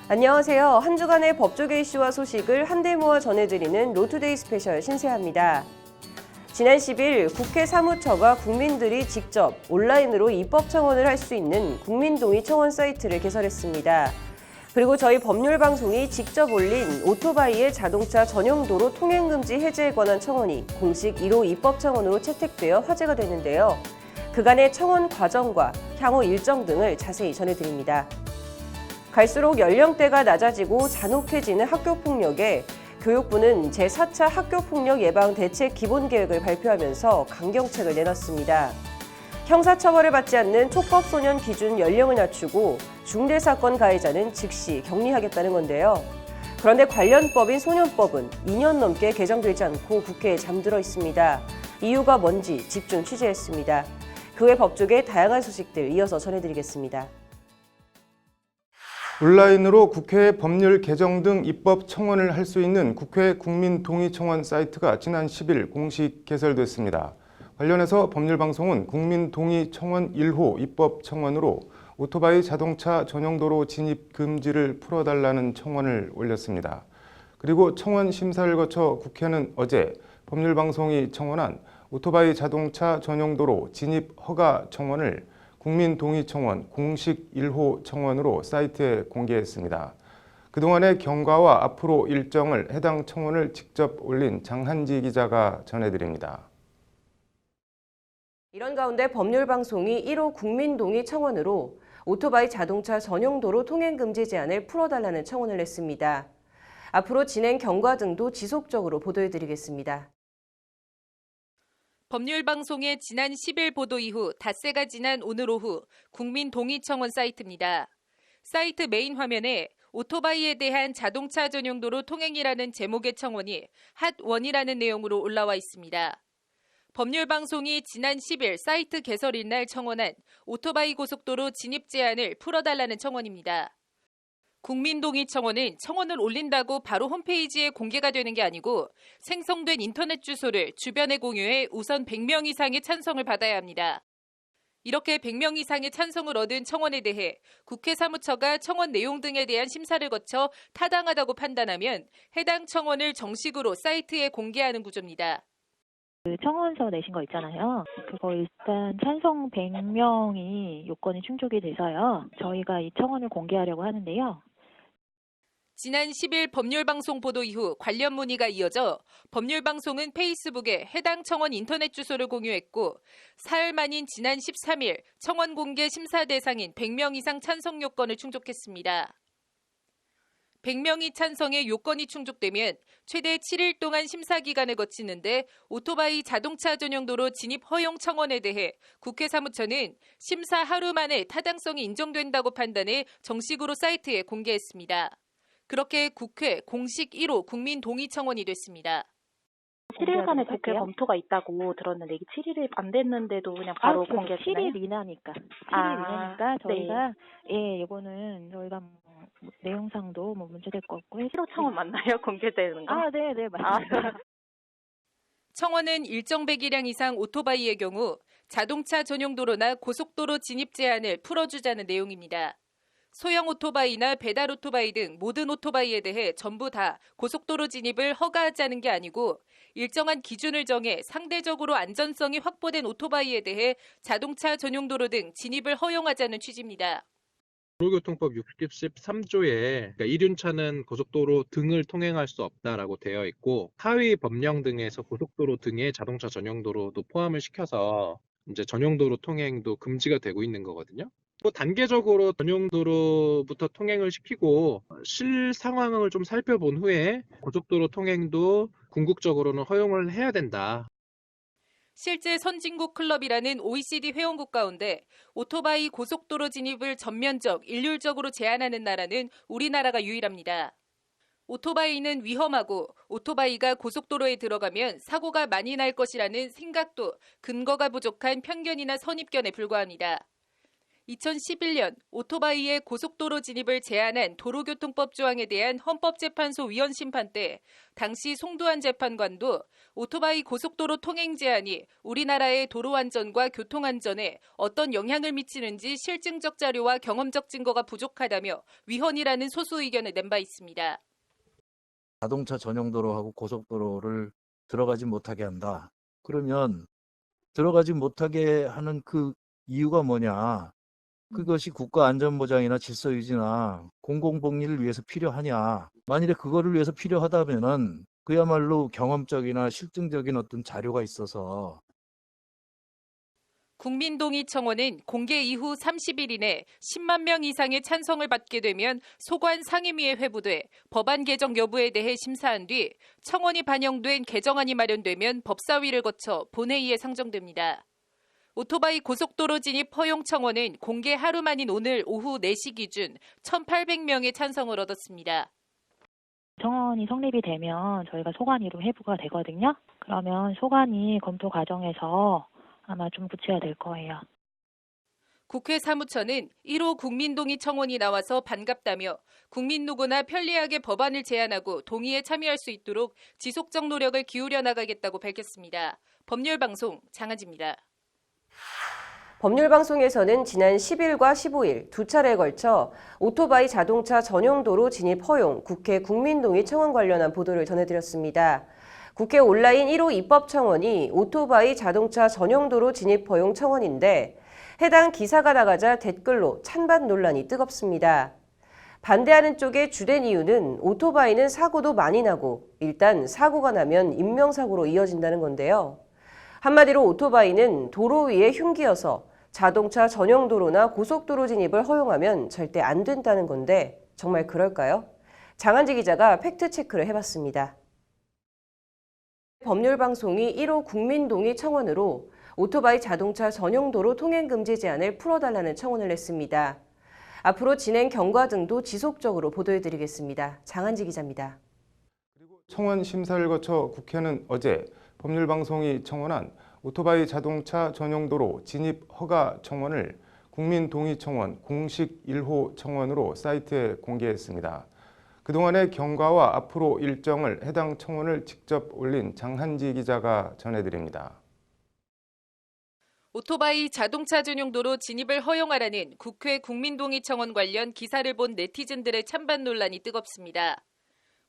안녕하세요. 한 주간의 법조계 이슈와 소식을 한데 모아 전해드리는 로투데이 스페셜 신세아입니다. 지난 10일 국회 사무처가 국민들이 직접 온라인으로 입법 청원을 할 수 있는 국민동의 청원 사이트를 개설했습니다. 그리고 저희 법률방송이 직접 올린 오토바이의 자동차 전용 도로 통행금지 해제에 관한 청원이 공식 1호 입법 청원으로 채택되어 화제가 됐는데요. 그간의 청원 과정과 향후 일정 등을 자세히 전해드립니다. 갈수록 연령대가 낮아지고 잔혹해지는 학교폭력에 교육부는 제4차 학교폭력 예방 대책 기본계획을 발표하면서 강경책을 내놨습니다. 형사처벌을 받지 않는 촉법소년 기준 연령을 낮추고 중대사건 가해자는 즉시 격리하겠다는 건데요. 그런데 관련 법인 소년법은 2년 넘게 개정되지 않고 국회에 잠들어 있습니다. 이유가 뭔지 집중 취재했습니다. 그 외 법조계의 다양한 소식들 이어서 전해드리겠습니다. 온라인으로 국회 법률 개정 등 입법 청원을 할 수 있는 국회 국민동의청원 사이트가 지난 10일 공식 개설됐습니다. 관련해서 법률방송은 국민동의청원 1호 입법 청원으로 오토바이 자동차 전용도로 진입 금지를 풀어달라는 청원을 올렸습니다. 그리고 청원 심사를 거쳐 국회는 어제 법률방송이 청원한 오토바이 자동차 전용도로 진입 허가 청원을 국민동의청원 공식 1호 청원으로 사이트에 공개했습니다. 그동안의 경과와 앞으로 일정을 해당 청원을 직접 올린 장한지 기자가 전해드립니다. 이런 가운데 법률방송이 1호 국민동의 청원으로 오토바이 자동차 전용도로 통행금지 제한을 풀어달라는 청원을 냈습니다. 앞으로 진행 경과 등도 지속적으로 보도해드리겠습니다. 법률방송의 지난 10일 보도 이후 닷새가 지난 오늘 오후 국민동의청원 사이트입니다. 사이트 메인 화면에 오토바이에 대한 자동차 전용도로 통행이라는 제목의 청원이 핫1이라는 내용으로 올라와 있습니다. 법률방송이 지난 10일 사이트 개설일 날 청원한 오토바이 고속도로 진입 제한을 풀어달라는 청원입니다. 국민동의청원은 청원을 올린다고 바로 홈페이지에 공개가 되는 게 아니고 생성된 인터넷 주소를 주변에 공유해 우선 100명 이상의 찬성을 받아야 합니다. 이렇게 100명 이상의 찬성을 얻은 청원에 대해 국회 사무처가 청원 내용 등에 대한 심사를 거쳐 타당하다고 판단하면 해당 청원을 정식으로 사이트에 공개하는 구조입니다. 그 청원서 내신 거 있잖아요. 그거 일단 찬성 100명이 요건이 충족이 돼서요. 저희가 이 청원을 공개하려고 하는데요. 지난 10일 법률방송 보도 이후 관련 문의가 이어져 법률방송은 페이스북에 해당 청원 인터넷 주소를 공유했고 사흘 만인 지난 13일 청원 공개 심사 대상인 100명 이상 찬성 요건을 충족했습니다. 100명이 찬성해 요건이 충족되면 최대 7일 동안 심사 기간을 거치는데 오토바이 자동차 전용도로 진입 허용 청원에 대해 국회 사무처는 심사 하루 만에 타당성이 인정된다고 판단해 정식으로 사이트에 공개했습니다. 그렇게 국회 공식 1호 국민동의청원이 됐습니다. 7일간의 국회 검토가 있다고 들었는데 이게 7일이 안 됐는데도 그냥 바로 공개했나요? 7일 이내니까. 7일 이내니까 저희가 이거는 저희가 내용상도 문제될 것 같고 1호 청원 맞나요? 공개되는 거? 네, 맞습니다. 청원은 일정 배기량 이상 오토바이의 경우 자동차 전용도로나 고속도로 진입 제한을 풀어주자는 내용입니다. 소형 오토바이나 배달 오토바이 등 모든 오토바이에 대해 전부 다 고속도로 진입을 허가하자는 게 아니고 일정한 기준을 정해 상대적으로 안전성이 확보된 오토바이에 대해 자동차 전용도로 등 진입을 허용하자는 취지입니다. 도로교통법 63조에 이륜차는 고속도로 등을 통행할 수 없다라고 되어 있고 하위 법령 등에서 고속도로 등의 자동차 전용도로도 포함을 시켜서 이제 전용도로 통행도 금지가 되고 있는 거거든요. 또 단계적으로 전용도로부터 통행을 시키고 실 상황을 좀 살펴본 후에 고속도로 통행도 궁극적으로는 허용을 해야 된다. 실제 선진국 클럽이라는 OECD 회원국 가운데 오토바이 고속도로 진입을 전면적, 일률적으로 제한하는 나라는 우리나라가 유일합니다. 오토바이는 위험하고 오토바이가 고속도로에 들어가면 사고가 많이 날 것이라는 생각도 근거가 부족한 편견이나 선입견에 불과합니다. 2011년 오토바이의 고속도로 진입을 제한한 도로교통법 조항에 대한 헌법재판소 위헌 심판 때 당시 송두환 재판관도 오토바이 고속도로 통행 제한이 우리나라의 도로 안전과 교통 안전에 어떤 영향을 미치는지 실증적 자료와 경험적 증거가 부족하다며 위헌이라는 소수 의견을 낸 바 있습니다. 자동차 전용 도로하고 고속도로를 들어가지 못하게 한다. 그러면 들어가지 못하게 하는 그 이유가 뭐냐? 그것이 국가 안전보장이나 질서 유지나 공공복리를 위해서 필요하냐? 만일에 그거를 위해서 필요하다면은 그야말로 경험적이나 실증적인 어떤 자료가 있어서 국민동의청원은 공개 이후 30일 이내 10만 명 이상의 찬성을 받게 되면 소관 상임위에 회부돼 법안 개정 여부에 대해 심사한 뒤 청원이 반영된 개정안이 마련되면 법사위를 거쳐 본회의에 상정됩니다. 오토바이 고속도로 진입 허용 청원은 공개 하루 만인 오늘 오후 4시 기준 1,800명의 찬성을 얻었습니다. 청원이 성립이 되면 저희가 소관위로 회부가 되거든요. 그러면 소관위 검토 과정에서 아마 좀 붙여야 될 거예요. 국회 사무처는 1호 국민동의 청원이 나와서 반갑다며 국민 누구나 편리하게 법안을 제안하고 동의에 참여할 수 있도록 지속적 노력을 기울여 나가겠다고 밝혔습니다. 법률방송 장하지입니다. 법률방송에서는 지난 10일과 15일 두 차례에 걸쳐 오토바이 자동차 전용도로 진입 허용 국회 국민동의 청원 관련한 보도를 전해드렸습니다. 국회 온라인 1호 입법청원이 오토바이 자동차 전용도로 진입 허용 청원인데 해당 기사가 나가자 댓글로 찬반 논란이 뜨겁습니다. 반대하는 쪽의 주된 이유는 오토바이는 사고도 많이 나고 일단 사고가 나면 인명사고로 이어진다는 건데요. 한마디로 오토바이는 도로 위에 흉기여서 자동차 전용도로나 고속도로 진입을 허용하면 절대 안 된다는 건데 정말 그럴까요? 장한지 기자가 팩트체크를 해봤습니다. 법률방송이 1호 국민동의 청원으로 오토바이 자동차 전용도로 통행금지 제한을 풀어달라는 청원을 냈습니다. 앞으로 진행 경과 등도 지속적으로 보도해드리겠습니다. 장한지 기자입니다. 그리고 청원 심사를 거쳐 국회는 어제 법률방송이 청원한 오토바이 자동차 전용도로 진입 허가 청원을 국민동의청원 공식 1호 청원으로 사이트에 공개했습니다. 그동안의 경과와 앞으로 일정을 해당 청원을 직접 올린 장한지 기자가 전해드립니다. 오토바이 자동차 전용도로 진입을 허용하라는 국회 국민동의청원 관련 기사를 본 네티즌들의 찬반 논란이 뜨겁습니다.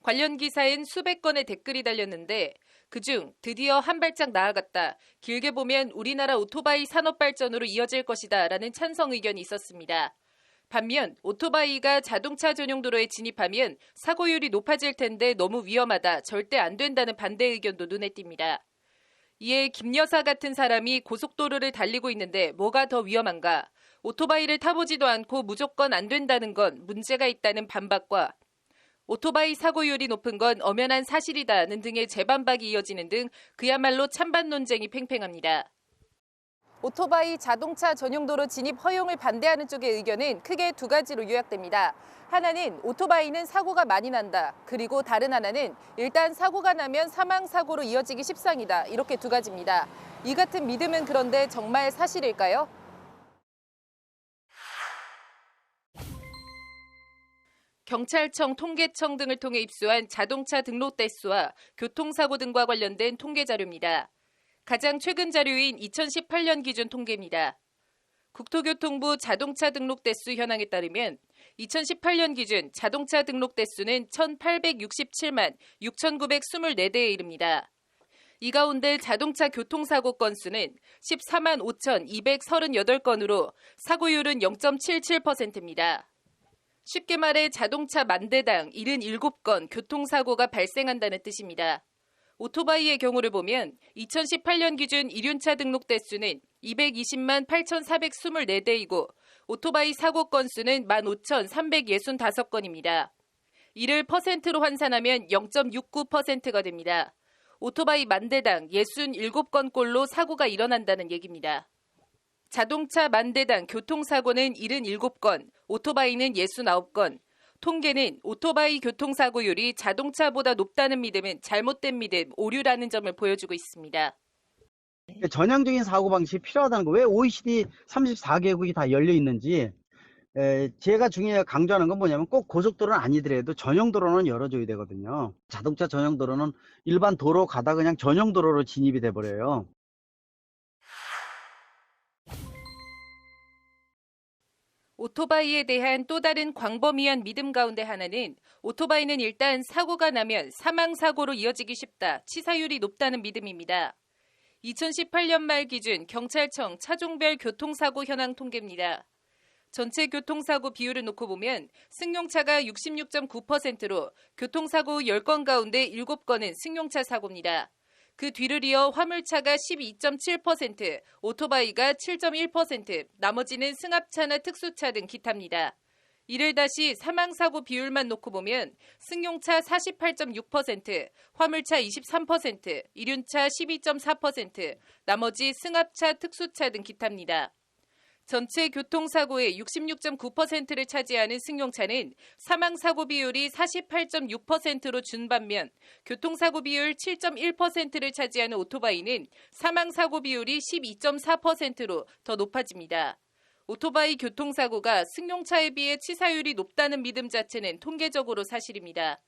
관련 기사엔 수백 건의 댓글이 달렸는데 그중 드디어 한 발짝 나아갔다. 길게 보면 우리나라 오토바이 산업 발전으로 이어질 것이다 라는 찬성 의견이 있었습니다. 반면 오토바이가 자동차 전용도로에 진입하면 사고율이 높아질 텐데 너무 위험하다. 절대 안 된다는 반대 의견도 눈에 띕니다. 이에 김 여사 같은 사람이 고속도로를 달리고 있는데 뭐가 더 위험한가? 오토바이를 타보지도 않고 무조건 안 된다는 건 문제가 있다는 반박과 오토바이 사고율이 높은 건 엄연한 사실이다는 등의 재반박이 이어지는 등 그야말로 찬반 논쟁이 팽팽합니다. 오토바이 자동차 전용도로 진입 허용을 반대하는 쪽의 의견은 크게 두 가지로 요약됩니다. 하나는 오토바이는 사고가 많이 난다. 그리고 다른 하나는 일단 사고가 나면 사망사고로 이어지기 십상이다. 이렇게 두 가지입니다. 이 같은 믿음은 그런데 정말 사실일까요? 경찰청, 통계청 등을 통해 입수한 자동차 등록 대수와 교통사고 등과 관련된 통계 자료입니다. 가장 최근 자료인 2018년 기준 통계입니다. 국토교통부 자동차 등록 대수 현황에 따르면 2018년 기준 자동차 등록 대수는 1,867만 6,924대에 이릅니다. 이 가운데 자동차 교통사고 건수는 14만 5,238건으로 사고율은 0.77%입니다. 쉽게 말해 자동차 만 대당 77건 교통사고가 발생한다는 뜻입니다. 오토바이의 경우를 보면 2018년 기준 이륜차 등록 대수는 220만 8,424대이고 오토바이 사고 건수는 15,365건입니다. 이를 퍼센트로 환산하면 0.69%가 됩니다. 오토바이 만 대당 67건꼴로 사고가 일어난다는 얘기입니다. 자동차 만 대당 교통사고는 77건, 오토바이는 69건. 통계는 오토바이 교통사고율이 자동차보다 높다는 믿음은 잘못된 믿음, 오류라는 점을 보여주고 있습니다. 전향적인 사고방식이 필요하다는 거. 왜 OECD 34개국이 다 열려 있는지, 제가 중요하게 강조하는 건 뭐냐면 꼭 고속도로는 아니더라도 전용도로는 열어줘야 되거든요. 자동차 전용도로는 일반 도로 가다 그냥 전용도로로 진입이 돼버려요. 오토바이에 대한 또 다른 광범위한 믿음 가운데 하나는 오토바이는 일단 사고가 나면 사망사고로 이어지기 쉽다, 치사율이 높다는 믿음입니다. 2018년 말 기준 경찰청 차종별 교통사고 현황 통계입니다. 전체 교통사고 비율을 놓고 보면 승용차가 66.9%로 교통사고 10건 가운데 7건은 승용차 사고입니다. 그 뒤를 이어 화물차가 12.7%, 오토바이가 7.1%, 나머지는 승합차나 특수차 등 기타입니다. 이를 다시 사망사고 비율만 놓고 보면 승용차 48.6%, 화물차 23%, 이륜차 12.4%, 나머지 승합차, 특수차 등 기타입니다. 전체 교통사고의 66.9%를 차지하는 승용차는 사망사고 비율이 48.6%로 준 반면 교통사고 비율 7.1%를 차지하는 오토바이는 사망사고 비율이 12.4%로 더 높아집니다. 오토바이 교통사고가 승용차에 비해 치사율이 높다는 믿음 자체는 통계적으로 사실입니다.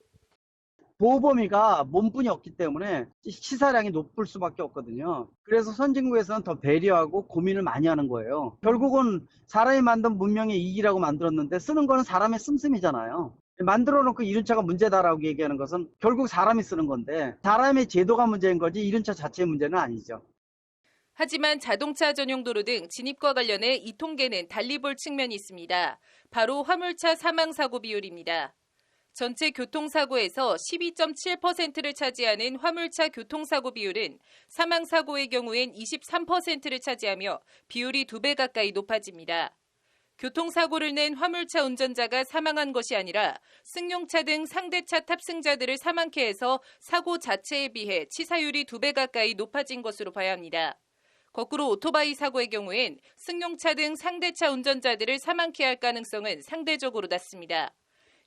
보호 범위가 몸뿐이 없기 때문에 치사량이 높을 수밖에 없거든요. 그래서 선진국에서는 더 배려하고 고민을 많이 하는 거예요. 결국은 사람이 만든 문명의 이기라고 만들었는데 쓰는 거는 사람의 씀씀이잖아요. 만들어 놓고 이륜차가 문제다라고 얘기하는 것은 결국 사람이 쓰는 건데 사람의 제도가 문제인 거지 이륜차 자체의 문제는 아니죠. 하지만 자동차 전용 도로 등 진입과 관련해 이 통계는 달리 볼 측면이 있습니다. 바로 화물차 사망사고 비율입니다. 전체 교통사고에서 12.7%를 차지하는 화물차 교통사고 비율은 사망사고의 경우엔 23%를 차지하며 비율이 2배 가까이 높아집니다. 교통사고를 낸 화물차 운전자가 사망한 것이 아니라 승용차 등 상대차 탑승자들을 사망케 해서 사고 자체에 비해 치사율이 2배 가까이 높아진 것으로 봐야 합니다. 거꾸로 오토바이 사고의 경우엔 승용차 등 상대차 운전자들을 사망케 할 가능성은 상대적으로 낮습니다.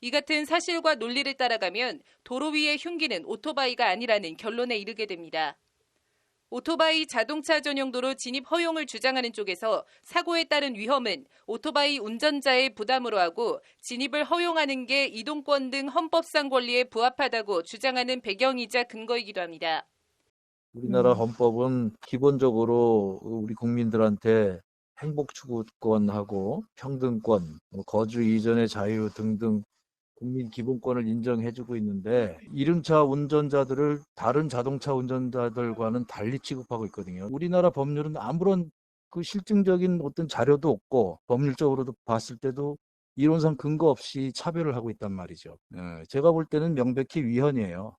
이 같은 사실과 논리를 따라가면 도로 위의 흉기는 오토바이가 아니라는 결론에 이르게 됩니다. 오토바이 자동차 전용도로 진입 허용을 주장하는 쪽에서 사고에 따른 위험은 오토바이 운전자의 부담으로 하고 진입을 허용하는 게 이동권 등 헌법상 권리에 부합하다고 주장하는 배경이자 근거이기도 합니다. 우리나라 헌법은 기본적으로 우리 국민들한테 행복 추구권하고 평등권, 거주 이전의 자유 등등 국민 기본권을 인정해주고 있는데 이륜차 운전자들을 다른 자동차 운전자들과는 달리 취급하고 있거든요. 우리나라 법률은 아무런 그 실증적인 어떤 자료도 없고 법률적으로도 봤을 때도 이론상 근거 없이 차별을 하고 있단 말이죠. 제가 볼 때는 명백히 위헌이에요.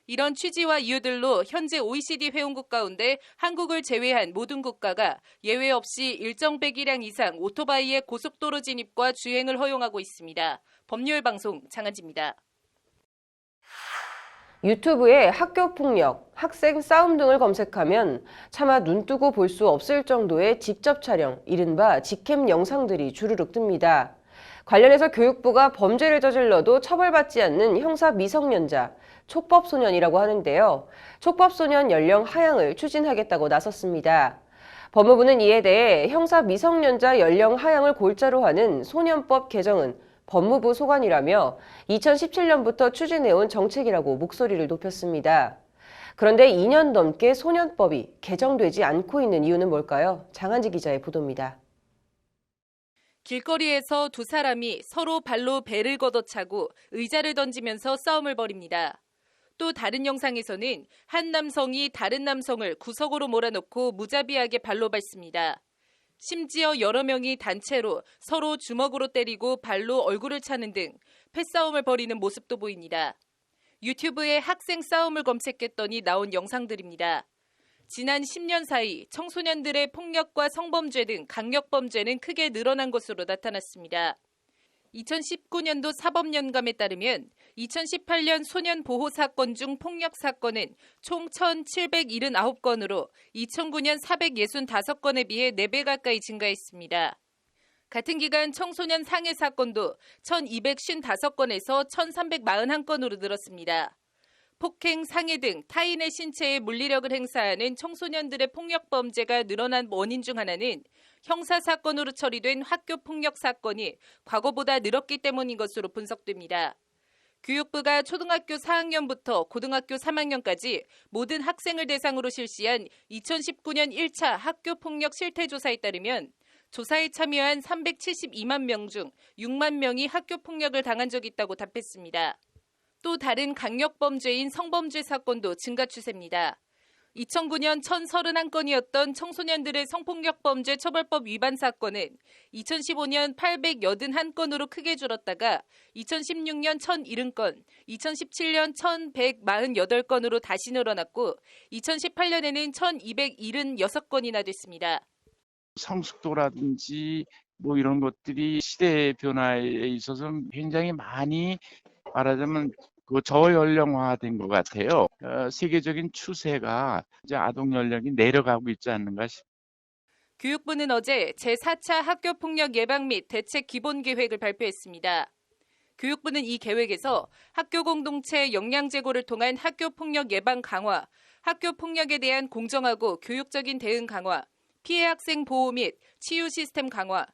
이런 취지와 이유들로 현재 OECD 회원국 가운데 한국을 제외한 모든 국가가 예외 없이 일정 배기량 이상 오토바이의 고속도로 진입과 주행을 허용하고 있습니다. 법률방송 장한지입니다. 유튜브에 학교 폭력, 학생 싸움 등을 검색하면 차마 눈뜨고 볼 수 없을 정도의 직접 촬영, 이른바 직캠 영상들이 주르륵 뜹니다. 관련해서 교육부가 범죄를 저질러도 처벌받지 않는 형사 미성년자, 촉법소년이라고 하는데요. 촉법소년 연령 하향을 추진하겠다고 나섰습니다. 법무부는 이에 대해 형사 미성년자 연령 하향을 골자로 하는 소년법 개정은 법무부 소관이라며 2017년부터 추진해온 정책이라고 목소리를 높였습니다. 그런데 2년 넘게 소년법이 개정되지 않고 있는 이유는 뭘까요? 장한지 기자의 보도입니다. 길거리에서 두 사람이 서로 발로 배를 걷어차고 의자를 던지면서 싸움을 벌입니다. 또 다른 영상에서는 한 남성이 다른 남성을 구석으로 몰아넣고 무자비하게 발로 밟습니다. 심지어 여러 명이 단체로 서로 주먹으로 때리고 발로 얼굴을 차는 등 패싸움을 벌이는 모습도 보입니다. 유튜브에 학생 싸움을 검색했더니 나온 영상들입니다. 지난 10년 사이 청소년들의 폭력과 성범죄 등 강력범죄는 크게 늘어난 것으로 나타났습니다. 2019년도 사법연감에 따르면 2018년 소년 보호 사건 중 폭력 사건은 총 1,779건으로 2009년 465건에 비해 4배 가까이 증가했습니다. 같은 기간 청소년 상해 사건도 1,255건에서 1,341건으로 늘었습니다. 폭행, 상해 등 타인의 신체에 물리력을 행사하는 청소년들의 폭력 범죄가 늘어난 원인 중 하나는 형사사건으로 처리된 학교폭력 사건이 과거보다 늘었기 때문인 것으로 분석됩니다. 교육부가 초등학교 4학년부터 고등학교 3학년까지 모든 학생을 대상으로 실시한 2019년 1차 학교폭력 실태조사에 따르면 조사에 참여한 372만 명 중 6만 명이 학교폭력을 당한 적이 있다고 답했습니다. 또 다른 강력범죄인 성범죄 사건도 증가 추세입니다. 2009년 1,031건이었던 청소년들의 성폭력범죄 처벌법 위반 사건은 2015년 881건으로 크게 줄었다가 2016년 1,070건, 2017년 1,148건으로 다시 늘어났고 2018년에는 1,276건이나 됐습니다. 성숙도라든지 뭐 이런 것들이 시대의 변화에 있어서 굉장히 많이 말하자면 그 저연령화된 것 같아요. 세계적인 추세가 이제 아동 연령이 내려가고 있지 않는가 싶습니다. 교육부는 어제 제4차 학교폭력 예방 및 대책 기본 계획을 발표했습니다. 교육부는 이 계획에서 학교 공동체 역량 제고를 통한 학교폭력 예방 강화, 학교폭력에 대한 공정하고 교육적인 대응 강화, 피해 학생 보호 및 치유 시스템 강화,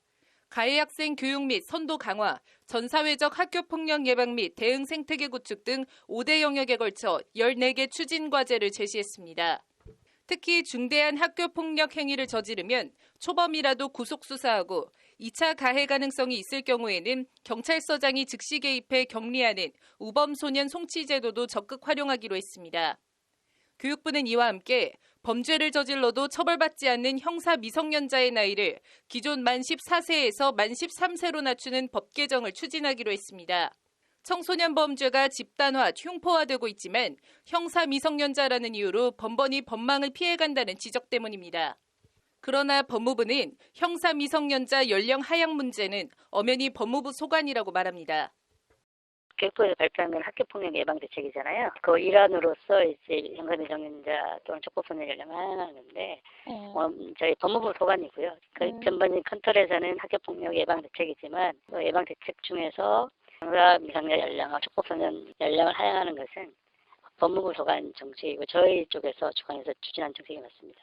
가해 학생 교육 및 선도 강화, 전사회적 학교폭력 예방 및 대응 생태계 구축 등 5대 영역에 걸쳐 14개 추진 과제를 제시했습니다. 특히 중대한 학교폭력 행위를 저지르면 초범이라도 구속 수사하고 2차 가해 가능성이 있을 경우에는 경찰서장이 즉시 개입해 격리하는 우범소년 송치 제도도 적극 활용하기로 했습니다. 교육부는 이와 함께 범죄를 저질러도 처벌받지 않는 형사 미성년자의 나이를 기존 만 14세에서 만 13세로 낮추는 법 개정을 추진하기로 했습니다. 청소년 범죄가 집단화, 흉포화되고 있지만 형사 미성년자라는 이유로 번번이 법망을 피해간다는 지적 때문입니다. 그러나 법무부는 형사 미성년자 연령 하향 문제는 엄연히 법무부 소관이라고 말합니다. 교육부에서 발표한 학교폭력 예방 대책이잖아요. 그 일환으로서 이제 형사 미성년자 또는 촉법소년 연령을 하는데 저희 법무부 소관이고요. 그 전반적인 컨트롤에서는 학교폭력 예방 대책이지만 그 예방 대책 중에서 형사 미성년 연령과 촉법소년 연령을 하향하는 것은 법무부 소관 정책이고 저희 쪽에서 주관해서 추진한 정책이 맞습니다.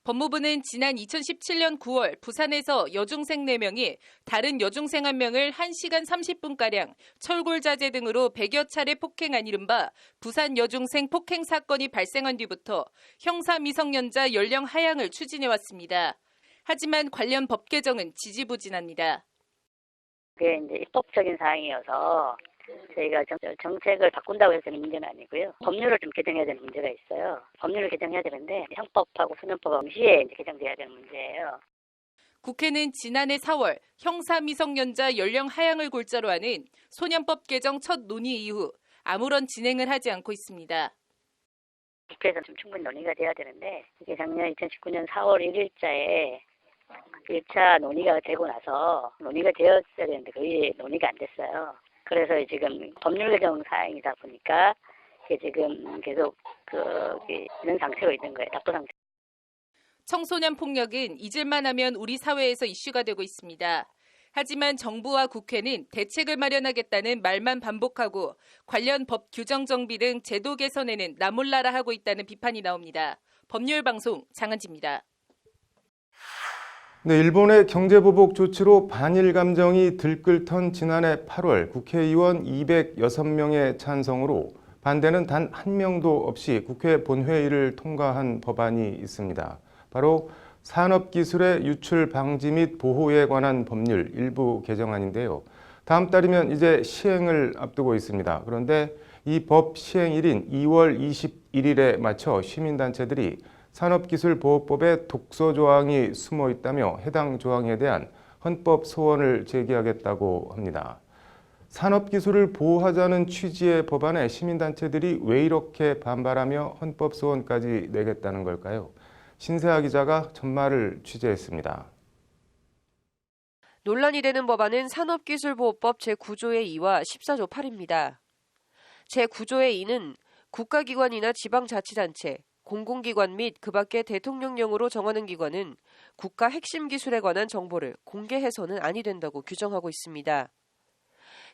법무부는 지난 2017년 9월 부산에서 여중생 4명이 다른 여중생 1명을 1시간 30분가량 철골자재 등으로 100여 차례 폭행한 이른바 부산 여중생 폭행 사건이 발생한 뒤부터 형사 미성년자 연령 하향을 추진해왔습니다. 하지만 관련 법 개정은 지지부진합니다. 그게 이제 입법적인 사항이어서 저희가 정책을 바꾼다고 해서 문제는 아니고요. 법률을 좀 개정해야 되는 문제가 있어요. 법률을 개정해야 되는데 형법하고 소년법 동시에 이제 개정돼야 되는 문제예요. 국회는 지난해 4월 형사 미성년자 연령 하향을 골자로 하는 소년법 개정 첫 논의 이후 아무런 진행을 하지 않고 있습니다. 국회에서 좀 충분히 논의가 돼야 되는데 이게 작년 2019년 4월 1일자에 1차 논의가 되고 나서 논의가 되었어야 되는데 거의 논의가 안 됐어요. 그래서 지금 법률 개정 사항이다 보니까 이게 지금 계속 이런 상태로 있는 거예요. 답보 상태. 청소년 폭력은 잊을만 하면 우리 사회에서 이슈가 되고 있습니다. 하지만 정부와 국회는 대책을 마련하겠다는 말만 반복하고 관련 법 규정 정비 등 제도 개선에는 나몰라라 하고 있다는 비판이 나옵니다. 법률방송 장은지입니다. 네, 일본의 경제보복 조치로 반일 감정이 들끓던 지난해 8월 국회의원 206명의 찬성으로 반대는 단 한 명도 없이 국회 본회의를 통과한 법안이 있습니다. 바로 산업기술의 유출 방지 및 보호에 관한 법률 일부 개정안인데요. 다음 달이면 이제 시행을 앞두고 있습니다. 그런데 이 법 시행일인 2월 21일에 맞춰 시민단체들이 산업기술보호법에 독소 조항이 숨어 있다며 해당 조항에 대한 헌법 소원을 제기하겠다고 합니다. 산업기술을 보호하자는 취지의 법안에 시민단체들이 왜 이렇게 반발하며 헌법 소원까지 내겠다는 걸까요? 신세아 기자가 전말을 취재했습니다. 논란이 되는 법안은 산업기술보호법 제9조의 2와 14조 8입니다. 제9조의 2는 국가기관이나 지방자치단체, 공공기관 및 그 밖의 대통령령으로 정하는 기관은 국가 핵심 기술에 관한 정보를 공개해서는 아니 된다고 규정하고 있습니다.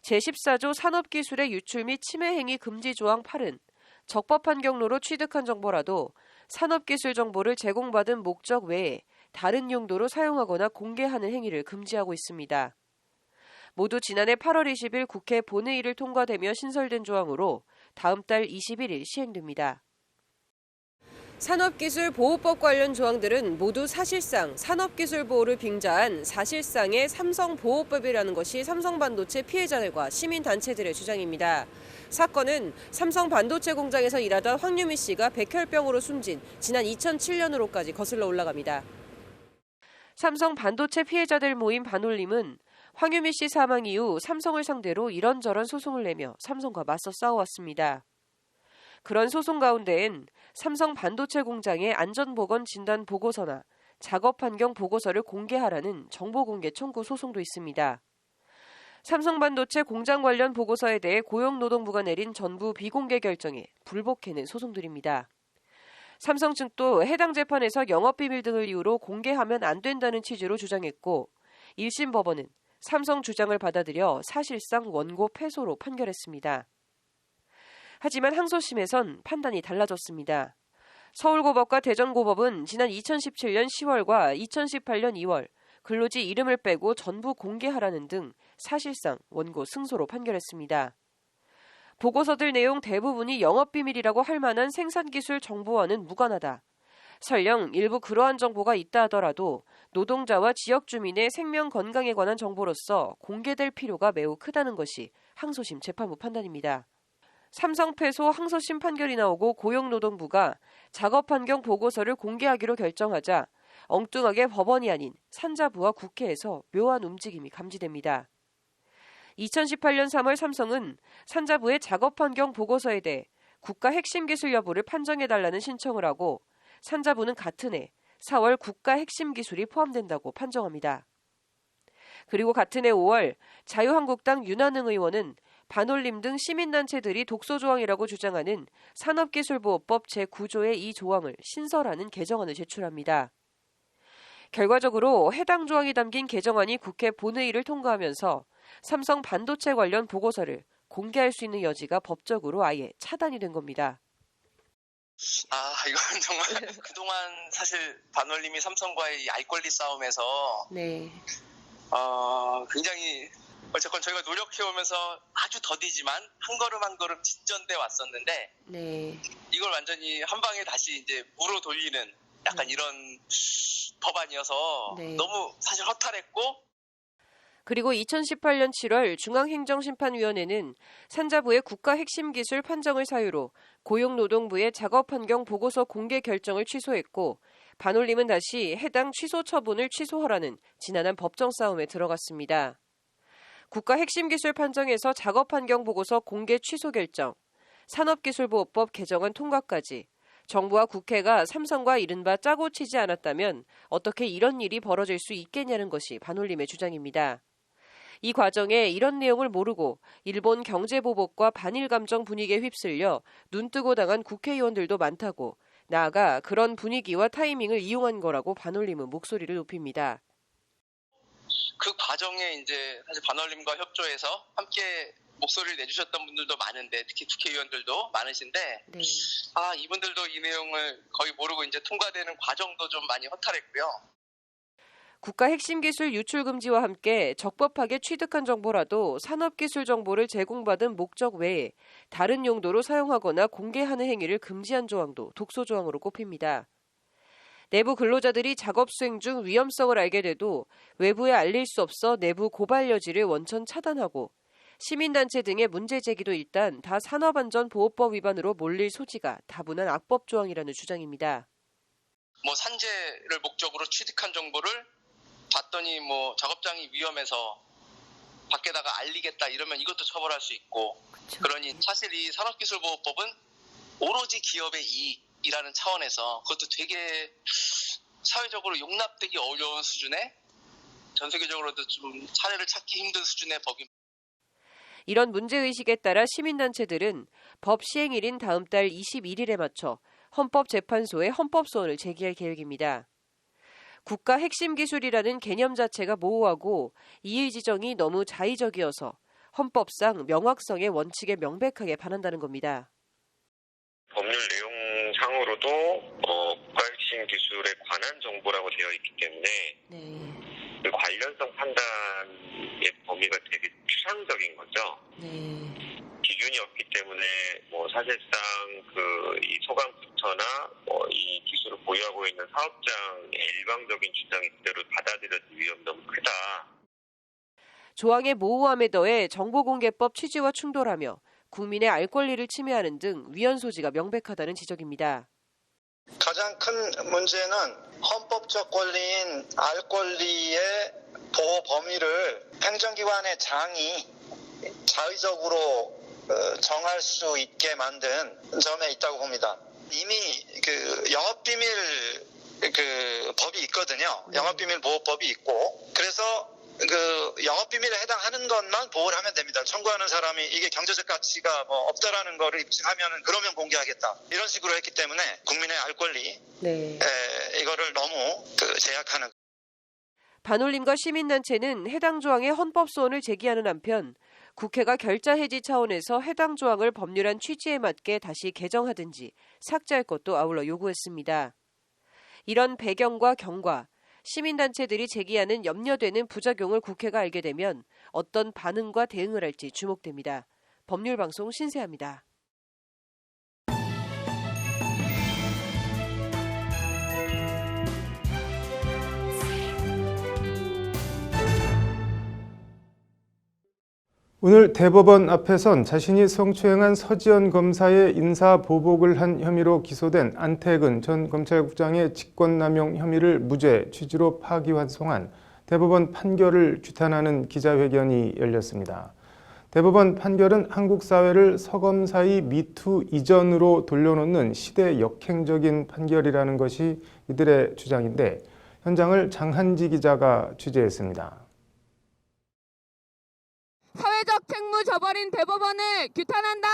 제14조 산업기술의 유출 및 침해 행위 금지 조항 8은 적법한 경로로 취득한 정보라도 산업기술 정보를 제공받은 목적 외에 다른 용도로 사용하거나 공개하는 행위를 금지하고 있습니다. 모두 지난해 8월 20일 국회 본회의를 통과되며 신설된 조항으로 다음 달 21일 시행됩니다. 산업기술보호법 관련 조항들은 모두 사실상 산업기술 보호를 빙자한 사실상의 삼성보호법이라는 것이 삼성반도체 피해자들과 시민단체들의 주장입니다. 사건은 삼성반도체 공장에서 일하던 황유미 씨가 백혈병으로 숨진 지난 2007년으로까지 거슬러 올라갑니다. 삼성반도체 피해자들 모임 반올림은 황유미 씨 사망 이후 삼성을 상대로 이런저런 소송을 내며 삼성과 맞서 싸워왔습니다. 그런 소송 가운데엔 삼성 반도체 공장의 안전보건 진단 보고서나 작업환경 보고서를 공개하라는 정보공개 청구 소송도 있습니다. 삼성 반도체 공장 관련 보고서에 대해 고용노동부가 내린 전부 비공개 결정에 불복해낸 소송들입니다. 삼성 측도 해당 재판에서 영업비밀 등을 이유로 공개하면 안 된다는 취지로 주장했고 1심 법원은 삼성 주장을 받아들여 사실상 원고 패소로 판결했습니다. 하지만 항소심에선 판단이 달라졌습니다. 서울고법과 대전고법은 지난 2017년 10월과 2018년 2월 근로지 이름을 빼고 전부 공개하라는 등 사실상 원고 승소로 판결했습니다. 보고서들 내용 대부분이 영업비밀이라고 할 만한 생산기술 정보와는 무관하다. 설령 일부 그러한 정보가 있다 하더라도 노동자와 지역 주민의 생명 건강에 관한 정보로서 공개될 필요가 매우 크다는 것이 항소심 재판부 판단입니다. 삼성 패소 항소심 판결이 나오고 고용노동부가 작업환경 보고서를 공개하기로 결정하자 엉뚱하게 법원이 아닌 산자부와 국회에서 묘한 움직임이 감지됩니다. 2018년 3월 삼성은 산자부의 작업환경 보고서에 대해 국가 핵심 기술 여부를 판정해달라는 신청을 하고 산자부는 같은 해 4월 국가 핵심 기술이 포함된다고 판정합니다. 그리고 같은 해 5월 자유한국당 윤한흥 의원은 반올림 등 시민단체들이 독소조항이라고 주장하는 산업기술보호법 제9조의 이 조항을 신설하는 개정안을 제출합니다. 결과적으로 해당 조항이 담긴 개정안이 국회 본회의를 통과하면서 삼성 반도체 관련 보고서를 공개할 수 있는 여지가 법적으로 아예 차단이 된 겁니다. 이건 정말 그동안 사실 반올림이 삼성과의 알 권리 싸움에서 굉장히 어쨌건 저희가 노력해오면서 아주 더디지만 한 걸음 한 걸음 진전돼 왔었는데 이걸 완전히 한 방에 다시 이제 무로 돌리는 약간 이런 법안이어서 너무 사실 허탈했고 그리고 2018년 7월 중앙행정심판위원회는 산자부의 국가 핵심 기술 판정을 사유로 고용노동부의 작업환경 보고서 공개 결정을 취소했고 반올림은 다시 해당 취소 처분을 취소하라는 지난한 법정 싸움에 들어갔습니다. 국가 핵심 기술 판정에서 작업환경 보고서 공개 취소 결정, 산업기술보호법 개정안 통과까지 정부와 국회가 삼성과 이른바 짜고 치지 않았다면 어떻게 이런 일이 벌어질 수 있겠냐는 것이 반올림의 주장입니다. 이 과정에 이런 내용을 모르고 일본 경제보복과 반일 감정 분위기에 휩쓸려 눈뜨고 당한 국회의원들도 많다고 나아가 그런 분위기와 타이밍을 이용한 거라고 반올림은 목소리를 높입니다. 그 과정에 이제 사실 반올림과 협조해서 함께 목소리를 내주셨던 분들도 많은데 특히 국회의원들도 많으신데 이분들도 이 내용을 거의 모르고 이제 통과되는 과정도 좀 많이 허탈했고요. 국가 핵심 기술 유출 금지와 함께 적법하게 취득한 정보라도 산업기술 정보를 제공받은 목적 외에 다른 용도로 사용하거나 공개하는 행위를 금지한 조항도 독소조항으로 꼽힙니다. 내부 근로자들이 작업 수행 중 위험성을 알게 돼도 외부에 알릴 수 없어 내부 고발 여지를 원천 차단하고 시민단체 등의 문제 제기도 일단 다 산업안전보호법 위반으로 몰릴 소지가 다분한 악법 조항이라는 주장입니다. 산재를 목적으로 취득한 정보를 봤더니 작업장이 위험해서 밖에다가 알리겠다 이러면 이것도 처벌할 수 있고 그러니 사실 이 산업기술보호법은 오로지 기업의 이익이라는 차원에서 그것도 되게 사회적으로 용납되기 어려운 수준의 전 세계적으로도 좀 사례를 찾기 힘든 수준의 법입니다. 이런 문제의식에 따라 시민단체들은 법 시행일인 다음 달 21일에 맞춰 헌법재판소에 헌법소원을 제기할 계획입니다. 국가 핵심 기술이라는 개념 자체가 모호하고 이의 지정이 너무 자의적이어서 헌법상 명확성의 원칙에 명백하게 반한다는 겁니다. 법률 내용상으로도 국가 핵심 기술에 관한 정보라고 되어 있기 때문에 그 관련성 판단의 범위가 되게 추상적인 거죠. 기준이 없기 때문에 사실상 이 소방부처나 이 기술을 보유하고 있는 사업장의 일방적인 주장이 그대로 받아들여질 위험이 너무 크다. 조항의 모호함에 더해 정보공개법 취지와 충돌하며 국민의 알 권리를 침해하는 등 위헌 소지가 명백하다는 지적입니다. 가장 큰 문제는 헌법적 권리인 알 권리의 보호 범위를 행정기관의 장이 자의적으로 정할 수 있게 만든 점에 있다고 봅니다. 이미 영업비밀 법이 있거든요. 영업비밀 보호법이 있고, 그래서 영업비밀에 해당하는 것만 보호를 하면 됩니다. 청구하는 사람이 이게 경제적 가치가 없다라는 거를 입증하면 그러면 공개하겠다. 이런 식으로 했기 때문에 국민의 알 권리, 이거를 너무 제약하는. 반올림과 시민단체는 해당 조항의 헌법 소원을 제기하는 한편 국회가 결자 해지 차원에서 해당 조항을 법률안 취지에 맞게 다시 개정하든지 삭제할 것도 아울러 요구했습니다. 이런 배경과 경과, 시민단체들이 제기하는 염려되는 부작용을 국회가 알게 되면 어떤 반응과 대응을 할지 주목됩니다. 법률방송 신세아입니다. 오늘 대법원 앞에선 자신이 성추행한 서지현 검사의 인사보복을 한 혐의로 기소된 안태근 전 검찰국장의 직권남용 혐의를 무죄 취지로 파기환송한 대법원 판결을 규탄하는 기자회견이 열렸습니다. 대법원 판결은 한국 사회를 서검사의 미투 이전으로 돌려놓는 시대 역행적인 판결이라는 것이 이들의 주장인데 현장을 장한지 기자가 취재했습니다. 사회적 책무 저버린 대법원을 규탄한다.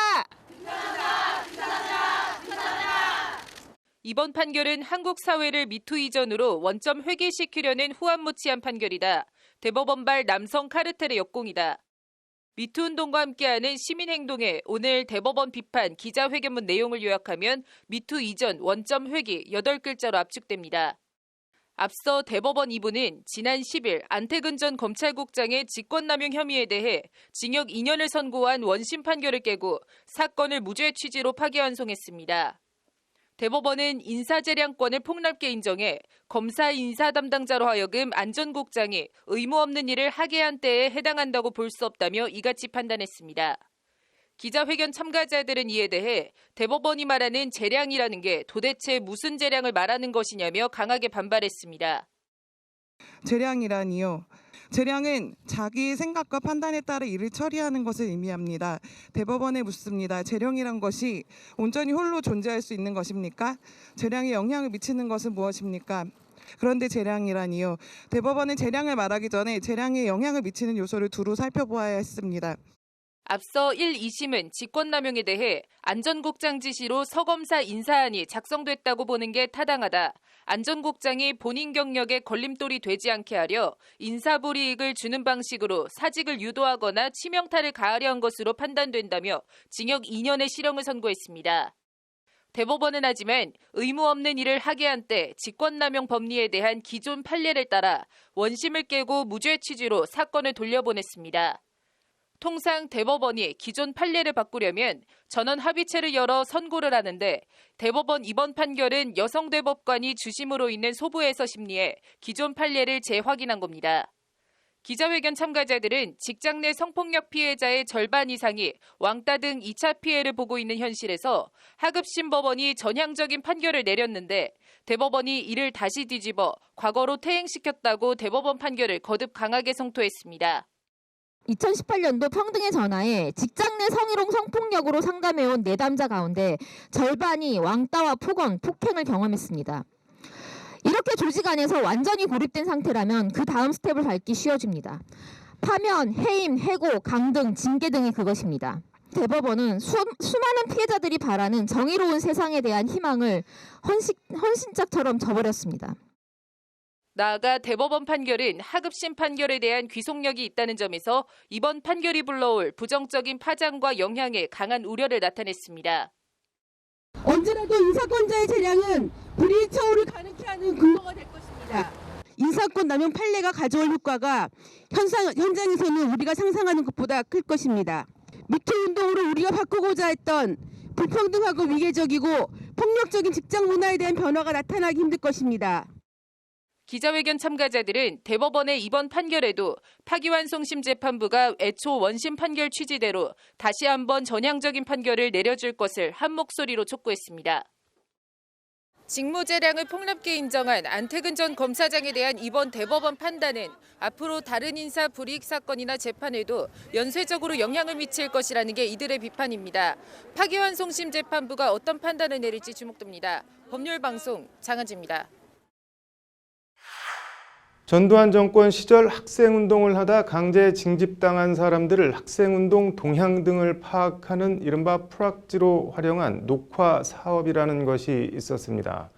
이번 판결은 한국 사회를 미투 이전으로 원점 회귀시키려는 후안무치한 판결이다. 대법원발 남성 카르텔의 역공이다. 미투 운동과 함께하는 시민행동에 오늘 대법원 비판 기자회견문 내용을 요약하면 미투 이전 원점 회귀 8글자로 압축됩니다. 앞서 대법원 2부는 지난 10일 안태근 전 검찰국장의 직권남용 혐의에 대해 징역 2년을 선고한 원심 판결을 깨고 사건을 무죄 취지로 파기환송했습니다. 대법원은 인사재량권을 폭넓게 인정해 검사 인사 담당자로 하여금 안 전 국장이 의무 없는 일을 하게 한 때에 해당한다고 볼 수 없다며 이같이 판단했습니다. 기자회견 참가자들은 이에 대해 대법원이 말하는 재량이라는 게 도대체 무슨 재량을 말하는 것이냐며 강하게 반발했습니다. 재량이라니요. 재량은 자기 생각과 판단에 따라 일을 처리하는 것을 의미합니다. 대법원에 묻습니다. 재량이란 것이 온전히 홀로 존재할 수 있는 것입니까? 재량에 영향을 미치는 것은 무엇입니까? 그런데 재량이라니요. 대법원은 재량을 말하기 전에 재량에 영향을 미치는 요소를 두루 살펴보아야 했습니다. 앞서 1, 2심은 직권남용에 대해 안 전 국장 지시로 서검사 인사안이 작성됐다고 보는 게 타당하다. 안 전 국장이 본인 경력에 걸림돌이 되지 않게 하려 인사불이익을 주는 방식으로 사직을 유도하거나 치명타를 가하려 한 것으로 판단된다며 징역 2년의 실형을 선고했습니다. 대법원은 하지만 의무 없는 일을 하게 한 때 직권남용 법리에 대한 기존 판례를 따라 원심을 깨고 무죄 취지로 사건을 돌려보냈습니다. 통상 대법원이 기존 판례를 바꾸려면 전원 합의체를 열어 선고를 하는데 대법원 이번 판결은 여성 대법관이 주심으로 있는 소부에서 심리해 기존 판례를 재확인한 겁니다. 기자회견 참가자들은 직장 내 성폭력 피해자의 절반 이상이 왕따 등 2차 피해를 보고 있는 현실에서 하급심 법원이 전향적인 판결을 내렸는데 대법원이 이를 다시 뒤집어 과거로 퇴행시켰다고 대법원 판결을 거듭 강하게 성토했습니다. 2018년도 평등의 전화에 직장 내 성희롱 성폭력으로 상담해온 내담자 가운데 절반이 왕따와 폭언, 폭행을 경험했습니다. 이렇게 조직 안에서 완전히 고립된 상태라면 그 다음 스텝을 밟기 쉬워집니다. 파면, 해임, 해고, 강등, 징계 등이 그것입니다. 대법원은 수많은 피해자들이 바라는 정의로운 세상에 대한 희망을 헌신짝처럼 저버렸습니다. 나아가 대법원 판결은 하급심 판결에 대한 귀속력이 있다는 점에서 이번 판결이 불러올 부정적인 파장과 영향에 강한 우려를 나타냈습니다. 언제라도 인사권자의 재량은 불이익 처우를 가능케 하는 근거가 될 것입니다. 인사권 남용 판례가 가져올 효과가 현장에서는 우리가 상상하는 것보다 클 것입니다. 미투 운동으로 우리가 바꾸고자 했던 불평등하고 위계적이고 폭력적인 직장 문화에 대한 변화가 나타나기 힘들 것입니다. 기자회견 참가자들은 대법원의 이번 판결에도 파기환송심 재판부가 애초 원심 판결 취지대로 다시 한번 전향적인 판결을 내려줄 것을 한 목소리로 촉구했습니다. 직무재량을 폭넓게 인정한 안태근 전 검사장에 대한 이번 대법원 판단은 앞으로 다른 인사 불이익 사건이나 재판에도 연쇄적으로 영향을 미칠 것이라는 게 이들의 비판입니다. 파기환송심 재판부가 어떤 판단을 내릴지 주목됩니다. 법률방송 장한지입니다. 전두환 정권 시절 학생운동을 하다 강제 징집당한 사람들을 학생운동 동향 등을 파악하는 이른바 프락지로 활용한 녹화 사업이라는 것이 있었습니다.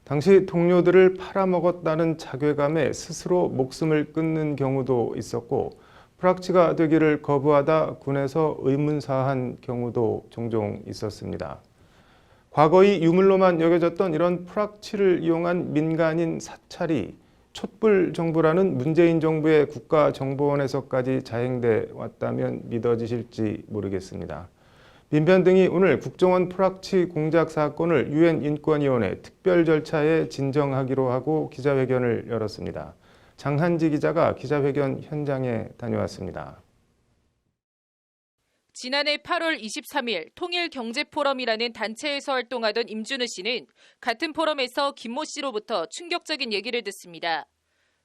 당시 동료들을 팔아먹었다는 자괴감에 스스로 목숨을 끊는 경우도 있었고 프락지가 되기를 거부하다 군에서 의문사한 경우도 종종 있었습니다. 과거의 유물로만 여겨졌던 이런 프락치를 이용한 민간인 사찰이 촛불 정부라는 문재인 정부의 국가정보원에서까지 자행돼 왔다면 믿어지실지 모르겠습니다. 민변 등이 오늘 국정원 프락치 공작 사건을 UN 인권위원회 특별 절차에 진정하기로 하고 기자회견을 열었습니다. 장한지 기자가 기자회견 현장에 다녀왔습니다. 지난해 8월 23일 통일경제포럼이라는 단체에서 활동하던 임준우 씨는 같은 포럼에서 김모 씨로부터 충격적인 얘기를 듣습니다.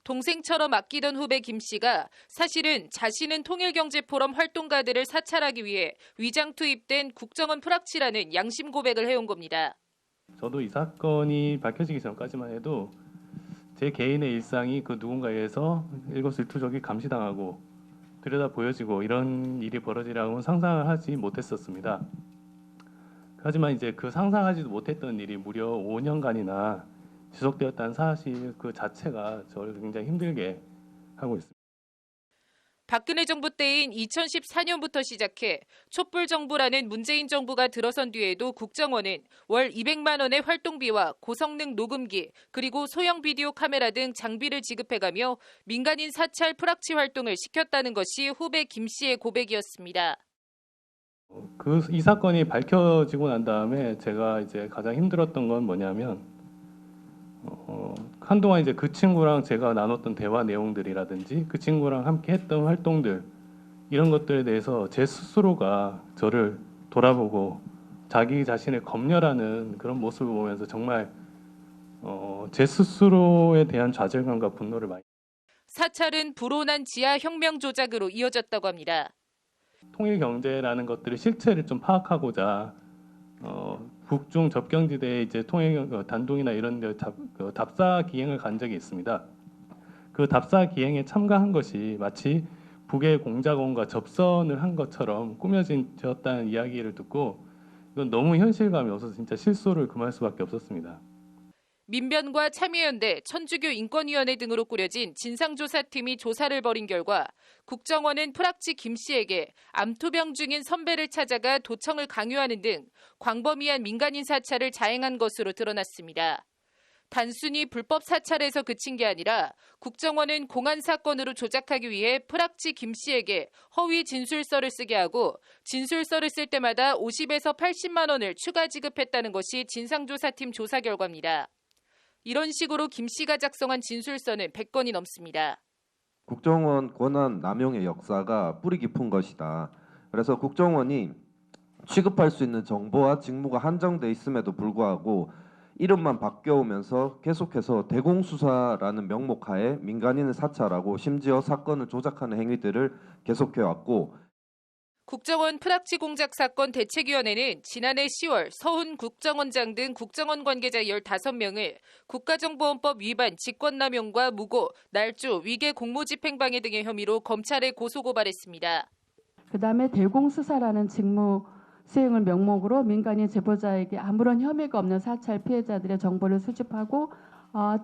동생처럼 아끼던 후배 김 씨가 사실은 자신은 통일경제포럼 활동가들을 사찰하기 위해 위장 투입된 국정원 프락치라는 양심 고백을 해온 겁니다. 저도 이 사건이 밝혀지기 전까지만 해도 제 개인의 일상이 그 누군가에 의해서 일거수일투족이 감시당하고 들여다 보여지고 이런 일이 벌어지라고는 상상을 하지 못했었습니다. 하지만 이제 그 상상하지도 못했던 일이 무려 5년간이나 지속되었다는 사실 그 자체가 저를 굉장히 힘들게 하고 있습니다. 박근혜 정부 때인 2014년부터 시작해 촛불 정부라는 문재인 정부가 들어선 뒤에도 국정원은 월 200만 원의 활동비와 고성능 녹음기 그리고 소형 비디오 카메라 등 장비를 지급해가며 민간인 사찰 프락치 활동을 시켰다는 것이 후배 김 씨의 고백이었습니다. 이 사건이 밝혀지고 난 다음에 제가 이제 가장 힘들었던 건 뭐냐면 한동안 이제 그 친구랑 제가 나눴던 대화 내용들이라든지 그 친구랑 함께 했던 활동들 이런 것들에 대해서 제 스스로가 저를 돌아보고 자기 자신을 검열하는 그런 모습을 보면서 정말 제 스스로에 대한 좌절감과 분노를 많이. 사찰은 불온한 지하 혁명 조작으로 이어졌다고 합니다. 통일 경제라는 것들의 실체를 좀 파악하고자 북중 접경지대에 이제 통일 단둥이나 이런 데 답사 기행을 간 적이 있습니다. 그 답사 기행에 참가한 것이 마치 북의 공작원과 접선을 한 것처럼 꾸며졌다는 이야기를 듣고 이건 너무 현실감이 없어서 진짜 실소를 금할 수밖에 없었습니다. 민변과 참여연대, 천주교 인권위원회 등으로 꾸려진 진상조사팀이 조사를 벌인 결과 국정원은 프락치 김 씨에게 암투병 중인 선배를 찾아가 도청을 강요하는 등 광범위한 민간인 사찰을 자행한 것으로 드러났습니다. 단순히 불법 사찰에서 그친 게 아니라 국정원은 공안 사건으로 조작하기 위해 프락치 김 씨에게 허위 진술서를 쓰게 하고 진술서를 쓸 때마다 50에서 80만 원을 추가 지급했다는 것이 진상조사팀 조사 결과입니다. 이런 식으로 김 씨가 작성한 진술서는 100건이 넘습니다. 국정원 권한 남용의 역사가 뿌리 깊은 것이다. 그래서 국정원이 취급할 수 있는 정보와 직무가 한정돼 있음에도 불구하고 이름만 바뀌어오면서 계속해서 대공수사라는 명목하에 민간인을 사찰하고 심지어 사건을 조작하는 행위들을 계속해왔고 국정원 프락치 공작 사건 대책위원회는 지난해 10월 서훈 국정원장 등 국정원 관계자 15명을 국가정보원법 위반 직권남용과 무고, 날조, 위계 공무집행방해 등의 혐의로 검찰에 고소고발했습니다. 그다음에 대공수사라는 직무 수행을 명목으로 민간인 제보자에게 아무런 혐의가 없는 사찰 피해자들의 정보를 수집하고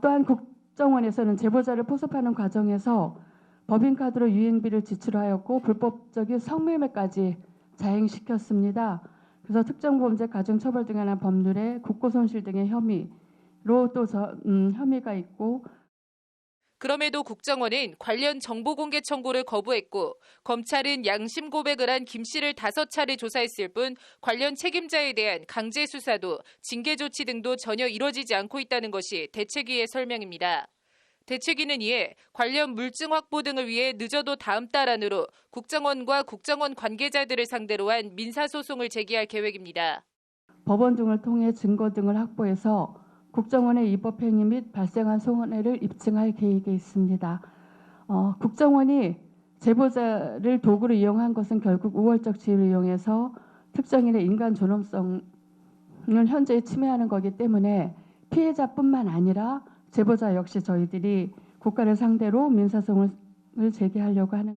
또한 국정원에서는 제보자를 포섭하는 과정에서 법인카드로 유인비를 지출하였고 불법적인 성매매까지 자행시켰습니다. 그래서 특정범죄 가중처벌 등에 관한 법률에 국고손실 등의 혐의로 또 혐의가 있고 그럼에도 국정원은 관련 정보 공개 청구를 거부했고 검찰은 양심 고백을 한 김 씨를 5차례 조사했을 뿐 관련 책임자에 대한 강제 수사도 징계 조치 등도 전혀 이뤄지지 않고 있다는 것이 대책위의 설명입니다. 대책위는 이에 관련 물증 확보 등을 위해 늦어도 다음 달 안으로 국정원과 국정원 관계자들을 상대로 한 민사소송을 제기할 계획입니다. 법원 등을 통해 증거 등을 확보해서 국정원의 위법 행위 및 발생한 손해를 입증할 계획에 있습니다. 국정원이 제보자를 도구로 이용한 것은 결국 우월적 지위를 이용해서 특정인의 인간 존엄성을 현재 침해하는 거기 때문에 피해자뿐만 아니라 제보자 역시 저희들이 국가를 상대로 민사소송을 제기하려고 하는.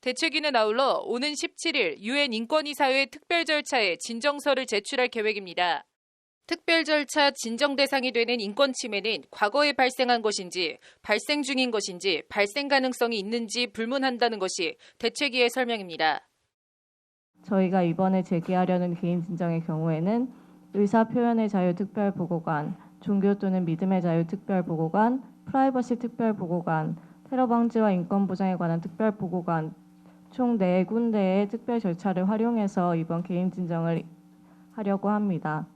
대책위는 아울러 오는 17일 유엔 인권이사회 특별 절차에 진정서를 제출할 계획입니다. 특별 절차 진정 대상이 되는 인권 침해는 과거에 발생한 것인지 발생 중인 것인지 발생 가능성이 있는지 불문한다는 것이 대책위의 설명입니다. 저희가 이번에 제기하려는 개인 진정의 경우에는 의사표현의 자유 특별보고관, 종교 또는 믿음의 자유 특별보고관, 프라이버시 특별보고관, 테러 방지와 인권 보장에 관한 특별보고관 총 4군데의 특별 절차를 활용해서 이번 개인 진정을 하려고 합니다.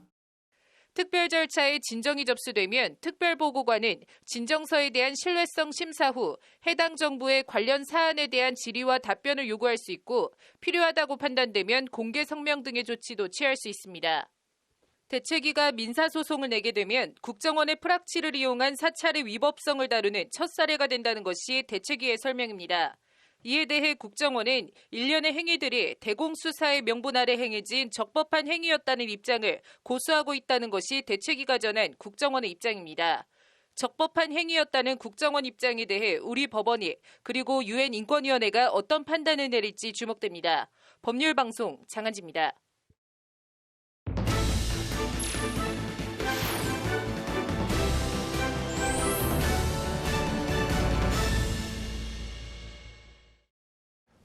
특별 절차에 진정이 접수되면 특별보고관은 진정서에 대한 신뢰성 심사 후 해당 정부의 관련 사안에 대한 질의와 답변을 요구할 수 있고 필요하다고 판단되면 공개 성명 등의 조치도 취할 수 있습니다. 대책위가 민사소송을 내게 되면 국정원의 프락치를 이용한 사찰의 위법성을 다루는 첫 사례가 된다는 것이 대책위의 설명입니다. 이에 대해 국정원은 일련의 행위들이 대공수사의 명분 아래 행해진 적법한 행위였다는 입장을 고수하고 있다는 것이 대책위가 전한 국정원의 입장입니다. 적법한 행위였다는 국정원 입장에 대해 우리 법원이 그리고 유엔 인권위원회가 어떤 판단을 내릴지 주목됩니다. 법률방송 장한지입니다.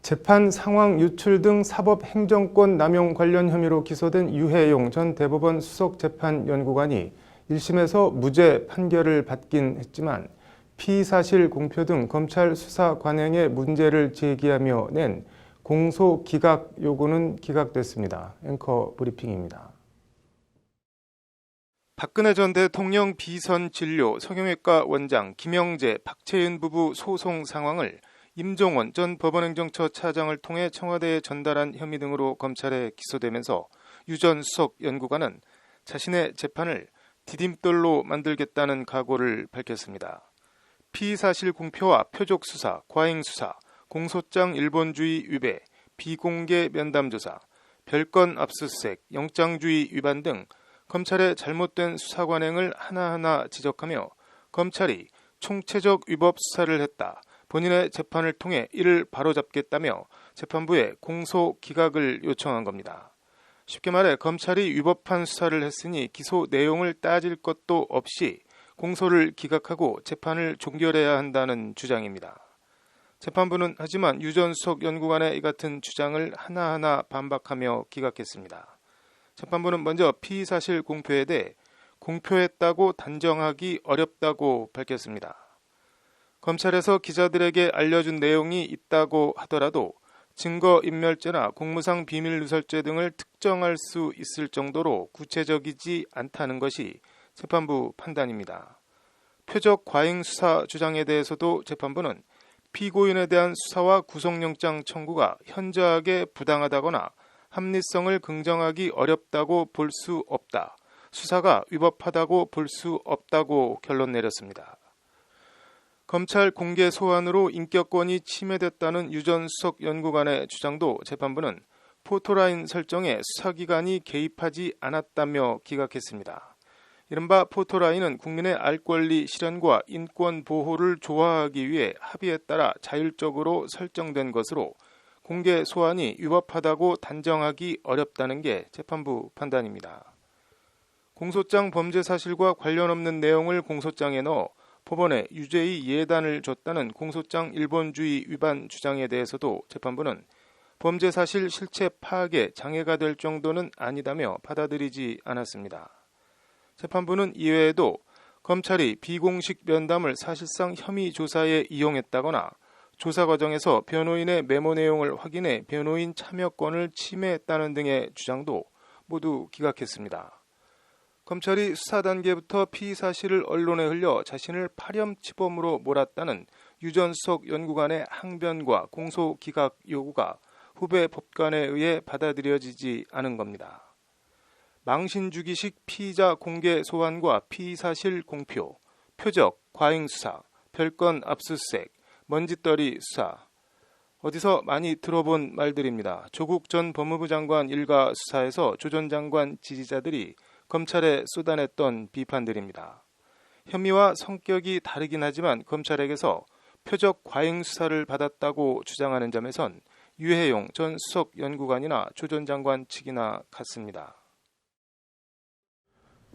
재판 상황 유출 등 사법 행정권 남용 관련 혐의로 기소된 유해용 전 대법원 수석재판연구관이 1심에서 무죄 판결을 받긴 했지만 피의사실 공표 등 검찰 수사 관행에 문제를 제기하며 낸 공소 기각 요구는 기각됐습니다. 앵커 브리핑입니다. 박근혜 전 대통령 비선 진료 성형외과 원장 김영재, 박채윤 부부 소송 상황을 임종원 전 법원행정처 차장을 통해 청와대에 전달한 혐의 등으로 검찰에 기소되면서 유 전 수석 연구관은 자신의 재판을 디딤돌로 만들겠다는 각오를 밝혔습니다. 피의사실 공표와 표적 수사, 과잉 수사, 공소장 일본주의 위배, 비공개 면담조사, 별건 압수수색, 영장주의 위반 등 검찰의 잘못된 수사 관행을 하나하나 지적하며 검찰이 총체적 위법 수사를 했다. 본인의 재판을 통해 이를 바로잡겠다며 재판부에 공소 기각을 요청한 겁니다. 쉽게 말해 검찰이 위법한 수사를 했으니 기소 내용을 따질 것도 없이 공소를 기각하고 재판을 종결해야 한다는 주장입니다. 재판부는 하지만 유 전 수석 연구관의 이 같은 주장을 하나하나 반박하며 기각했습니다. 재판부는 먼저 피의사실 공표에 대해 공표했다고 단정하기 어렵다고 밝혔습니다. 검찰에서 기자들에게 알려준 내용이 있다고 하더라도 증거인멸죄나 공무상 비밀누설죄 등을 특정할 수 있을 정도로 구체적이지 않다는 것이 재판부 판단입니다. 표적 과잉 수사 주장에 대해서도 재판부는 피고인에 대한 수사와 구속영장 청구가 현저하게 부당하다거나 합리성을 긍정하기 어렵다고 볼 수 없다. 수사가 위법하다고 볼 수 없다고 결론 내렸습니다. 검찰 공개 소환으로 인격권이 침해됐다는 유 전 수석 연구관의 주장도 재판부는 포토라인 설정에 수사기관이 개입하지 않았다며 기각했습니다. 이른바 포토라인은 국민의 알 권리 실현과 인권 보호를 조화하기 위해 합의에 따라 자율적으로 설정된 것으로 공개 소환이 위법하다고 단정하기 어렵다는 게 재판부 판단입니다. 공소장 범죄 사실과 관련 없는 내용을 공소장에 넣어 법원에 유죄의 예단을 줬다는 공소장 일본주의 위반 주장에 대해서도 재판부는 범죄 사실 실체 파악에 장애가 될 정도는 아니다며 받아들이지 않았습니다. 재판부는 이외에도 검찰이 비공식 면담을 사실상 혐의 조사에 이용했다거나 조사 과정에서 변호인의 메모 내용을 확인해 변호인 참여권을 침해했다는 등의 주장도 모두 기각했습니다. 검찰이 수사 단계부터 피의 사실을 언론에 흘려 자신을 파렴치범으로 몰았다는 유 전 수석 연구관의 항변과 공소 기각 요구가 후배 법관에 의해 받아들여지지 않은 겁니다. 망신주기식 피의자 공개 소환과 피의 사실 공표, 표적, 과잉 수사, 별건 압수수색, 먼지떨이 수사. 어디서 많이 들어본 말들입니다. 조국 전 법무부 장관 일가 수사에서 조 전 장관 지지자들이 검찰에 쏟아냈던 비판들입니다. 혐의와 성격이 다르긴 하지만 검찰에게서 표적 과잉 수사를 받았다고 주장하는 점에선 유해용 전 수석 연구관이나 조 전 장관 측이나 같습니다.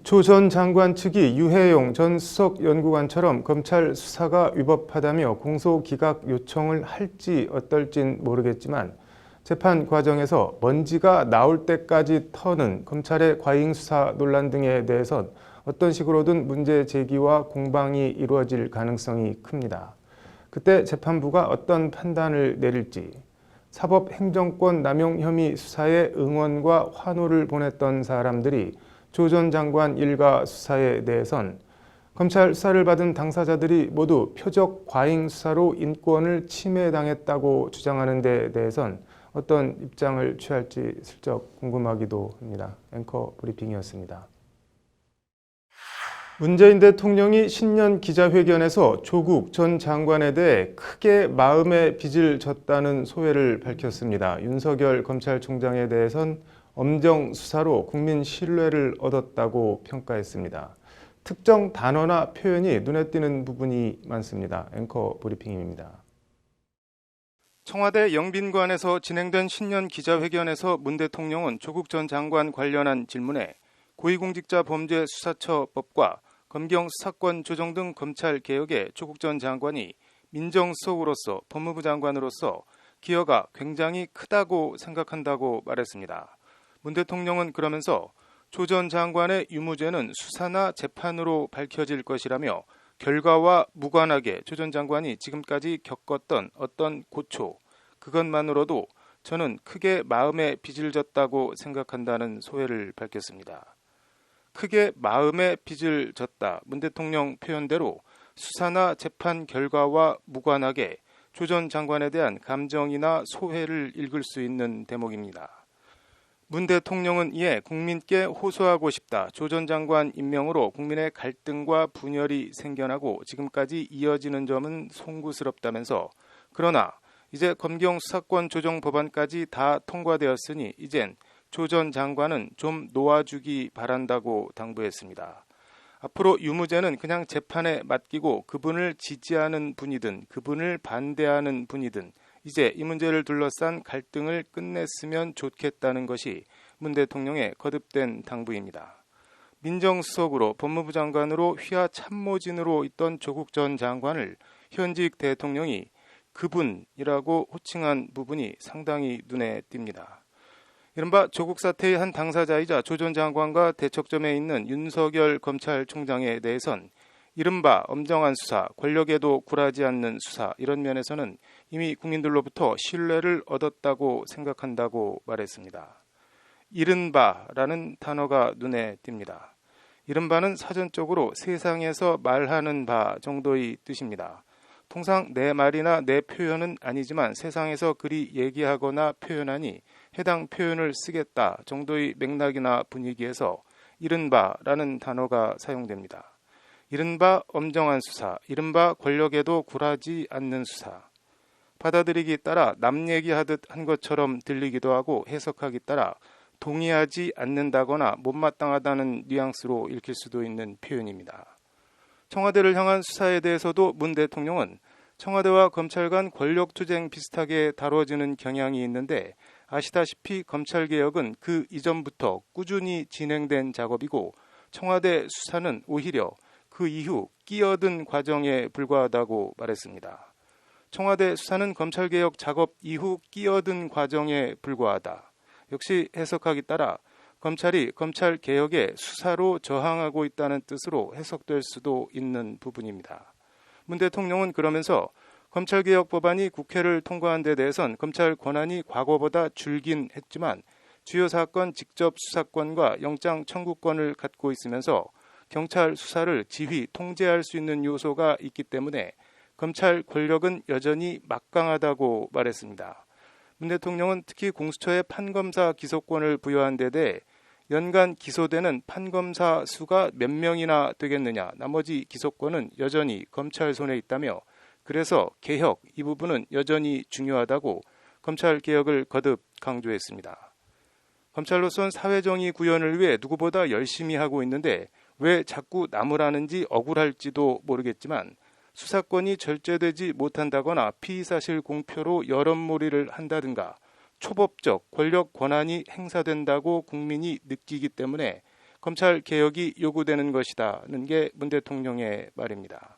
조 전 장관 측이 유해용 전 수석 연구관처럼 검찰 수사가 위법하다며 공소 기각 요청을 할지 어떨진 모르겠지만 재판 과정에서 먼지가 나올 때까지 터는 검찰의 과잉 수사 논란 등에 대해선 어떤 식으로든 문제 제기와 공방이 이루어질 가능성이 큽니다. 그때 재판부가 어떤 판단을 내릴지, 사법행정권 남용 혐의 수사에 응원과 환호를 보냈던 사람들이 조 전 장관 일가 수사에 대해선 검찰 수사를 받은 당사자들이 모두 표적 과잉 수사로 인권을 침해당했다고 주장하는 데 대해선 어떤 입장을 취할지 슬쩍 궁금하기도 합니다. 앵커 브리핑이었습니다. 문재인 대통령이 신년 기자회견에서 조국 전 장관에 대해 크게 마음의 빚을 졌다는 소회를 밝혔습니다. 윤석열 검찰총장에 대해선 엄정 수사로 국민 신뢰를 얻었다고 평가했습니다. 특정 단어나 표현이 눈에 띄는 부분이 많습니다. 앵커 브리핑입니다. 청와대 영빈관에서 진행된 신년 기자회견에서 문 대통령은 조국 전 장관 관련한 질문에 고위공직자범죄수사처법과 검경 수사권 조정 등 검찰 개혁에 조국 전 장관이 민정수석으로서 법무부 장관으로서 기여가 굉장히 크다고 생각한다고 말했습니다. 문 대통령은 그러면서 조 전 장관의 유무죄는 수사나 재판으로 밝혀질 것이라며 결과와 무관하게 조 전 장관이 지금까지 겪었던 어떤 고초, 그것만으로도 저는 크게 마음에 빚을 졌다고 생각한다는 소회를 밝혔습니다. 크게 마음에 빚을 졌다. 문 대통령 표현대로 수사나 재판 결과와 무관하게 조 전 장관에 대한 감정이나 소회를 읽을 수 있는 대목입니다. 문 대통령은 이에 국민께 호소하고 싶다. 조 전 장관 임명으로 국민의 갈등과 분열이 생겨나고 지금까지 이어지는 점은 송구스럽다면서 그러나 이제 검경 수사권 조정 법안까지 다 통과되었으니 이젠 조 전 장관은 좀 놓아주기 바란다고 당부했습니다. 앞으로 유무죄는 그냥 재판에 맡기고 그분을 지지하는 분이든 그분을 반대하는 분이든 이제 이 문제를 둘러싼 갈등을 끝냈으면 좋겠다는 것이 문 대통령의 거듭된 당부입니다. 민정수석으로 법무부 장관으로 휘하 참모진으로 있던 조국 전 장관을 현직 대통령이 그분이라고 호칭한 부분이 상당히 눈에 띕니다. 이른바 조국 사태의 한 당사자이자 조 전 장관과 대척점에 있는 윤석열 검찰총장에 대해선 이른바 엄정한 수사, 권력에도 굴하지 않는 수사 이런 면에서는 이미 국민들로부터 신뢰를 얻었다고 생각한다고 말했습니다. 이른바라는 단어가 눈에 띕니다. 이른바는 사전적으로 세상에서 말하는 바 정도의 뜻입니다. 통상 내 말이나 내 표현은 아니지만 세상에서 그리 얘기하거나 표현하니 해당 표현을 쓰겠다 정도의 맥락이나 분위기에서 이른바라는 단어가 사용됩니다. 이른바 엄정한 수사, 이른바 권력에도 굴하지 않는 수사. 받아들이기 따라 남 얘기하듯 한 것처럼 들리기도 하고 해석하기 따라 동의하지 않는다거나 못마땅하다는 뉘앙스로 읽힐 수도 있는 표현입니다. 청와대를 향한 수사에 대해서도 문 대통령은 청와대와 검찰 간 권력투쟁 비슷하게 다뤄지는 경향이 있는데 아시다시피 검찰개혁은 그 이전부터 꾸준히 진행된 작업이고 청와대 수사는 오히려 그 이후 끼어든 과정에 불과하다고 말했습니다. 청와대 수사는 검찰개혁 작업 이후 끼어든 과정에 불과하다. 역시 해석하기 따라 검찰이 검찰개혁에 수사로 저항하고 있다는 뜻으로 해석될 수도 있는 부분입니다. 문 대통령은 그러면서 검찰개혁 법안이 국회를 통과한 데 대해선 검찰 권한이 과거보다 줄긴 했지만 주요 사건 직접 수사권과 영장 청구권을 갖고 있으면서 경찰 수사를 지휘, 통제할 수 있는 요소가 있기 때문에 검찰 권력은 여전히 막강하다고 말했습니다. 문 대통령은 특히 공수처에 판검사 기소권을 부여한 데 대해 연간 기소되는 판검사 수가 몇 명이나 되겠느냐, 나머지 기소권은 여전히 검찰 손에 있다며 그래서 개혁 이 부분은 여전히 중요하다고 검찰개혁을 거듭 강조했습니다. 검찰로선 사회정의 구현을 위해 누구보다 열심히 하고 있는데 왜 자꾸 나무라는지 억울할지도 모르겠지만 수사권이 절제되지 못한다거나 피의사실 공표로 여론몰이를 한다든가 초법적 권력 권한이 행사된다고 국민이 느끼기 때문에 검찰개혁이 요구되는 것이다는 게 문 대통령의 말입니다.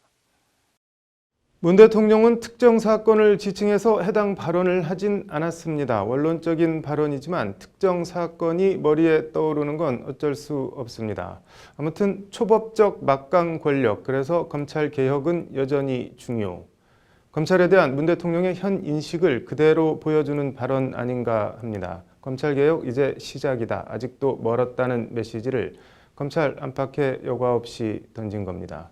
문 대통령은 특정 사건을 지칭해서 해당 발언을 하진 않았습니다. 원론적인 발언이지만 특정 사건이 머리에 떠오르는 건 어쩔 수 없습니다. 아무튼 초법적 막강 권력, 그래서 검찰개혁은 여전히 중요. 검찰에 대한 문 대통령의 현 인식을 그대로 보여주는 발언 아닌가 합니다. 검찰개혁 이제 시작이다. 아직도 멀었다는 메시지를 검찰 안팎에 여과 없이 던진 겁니다.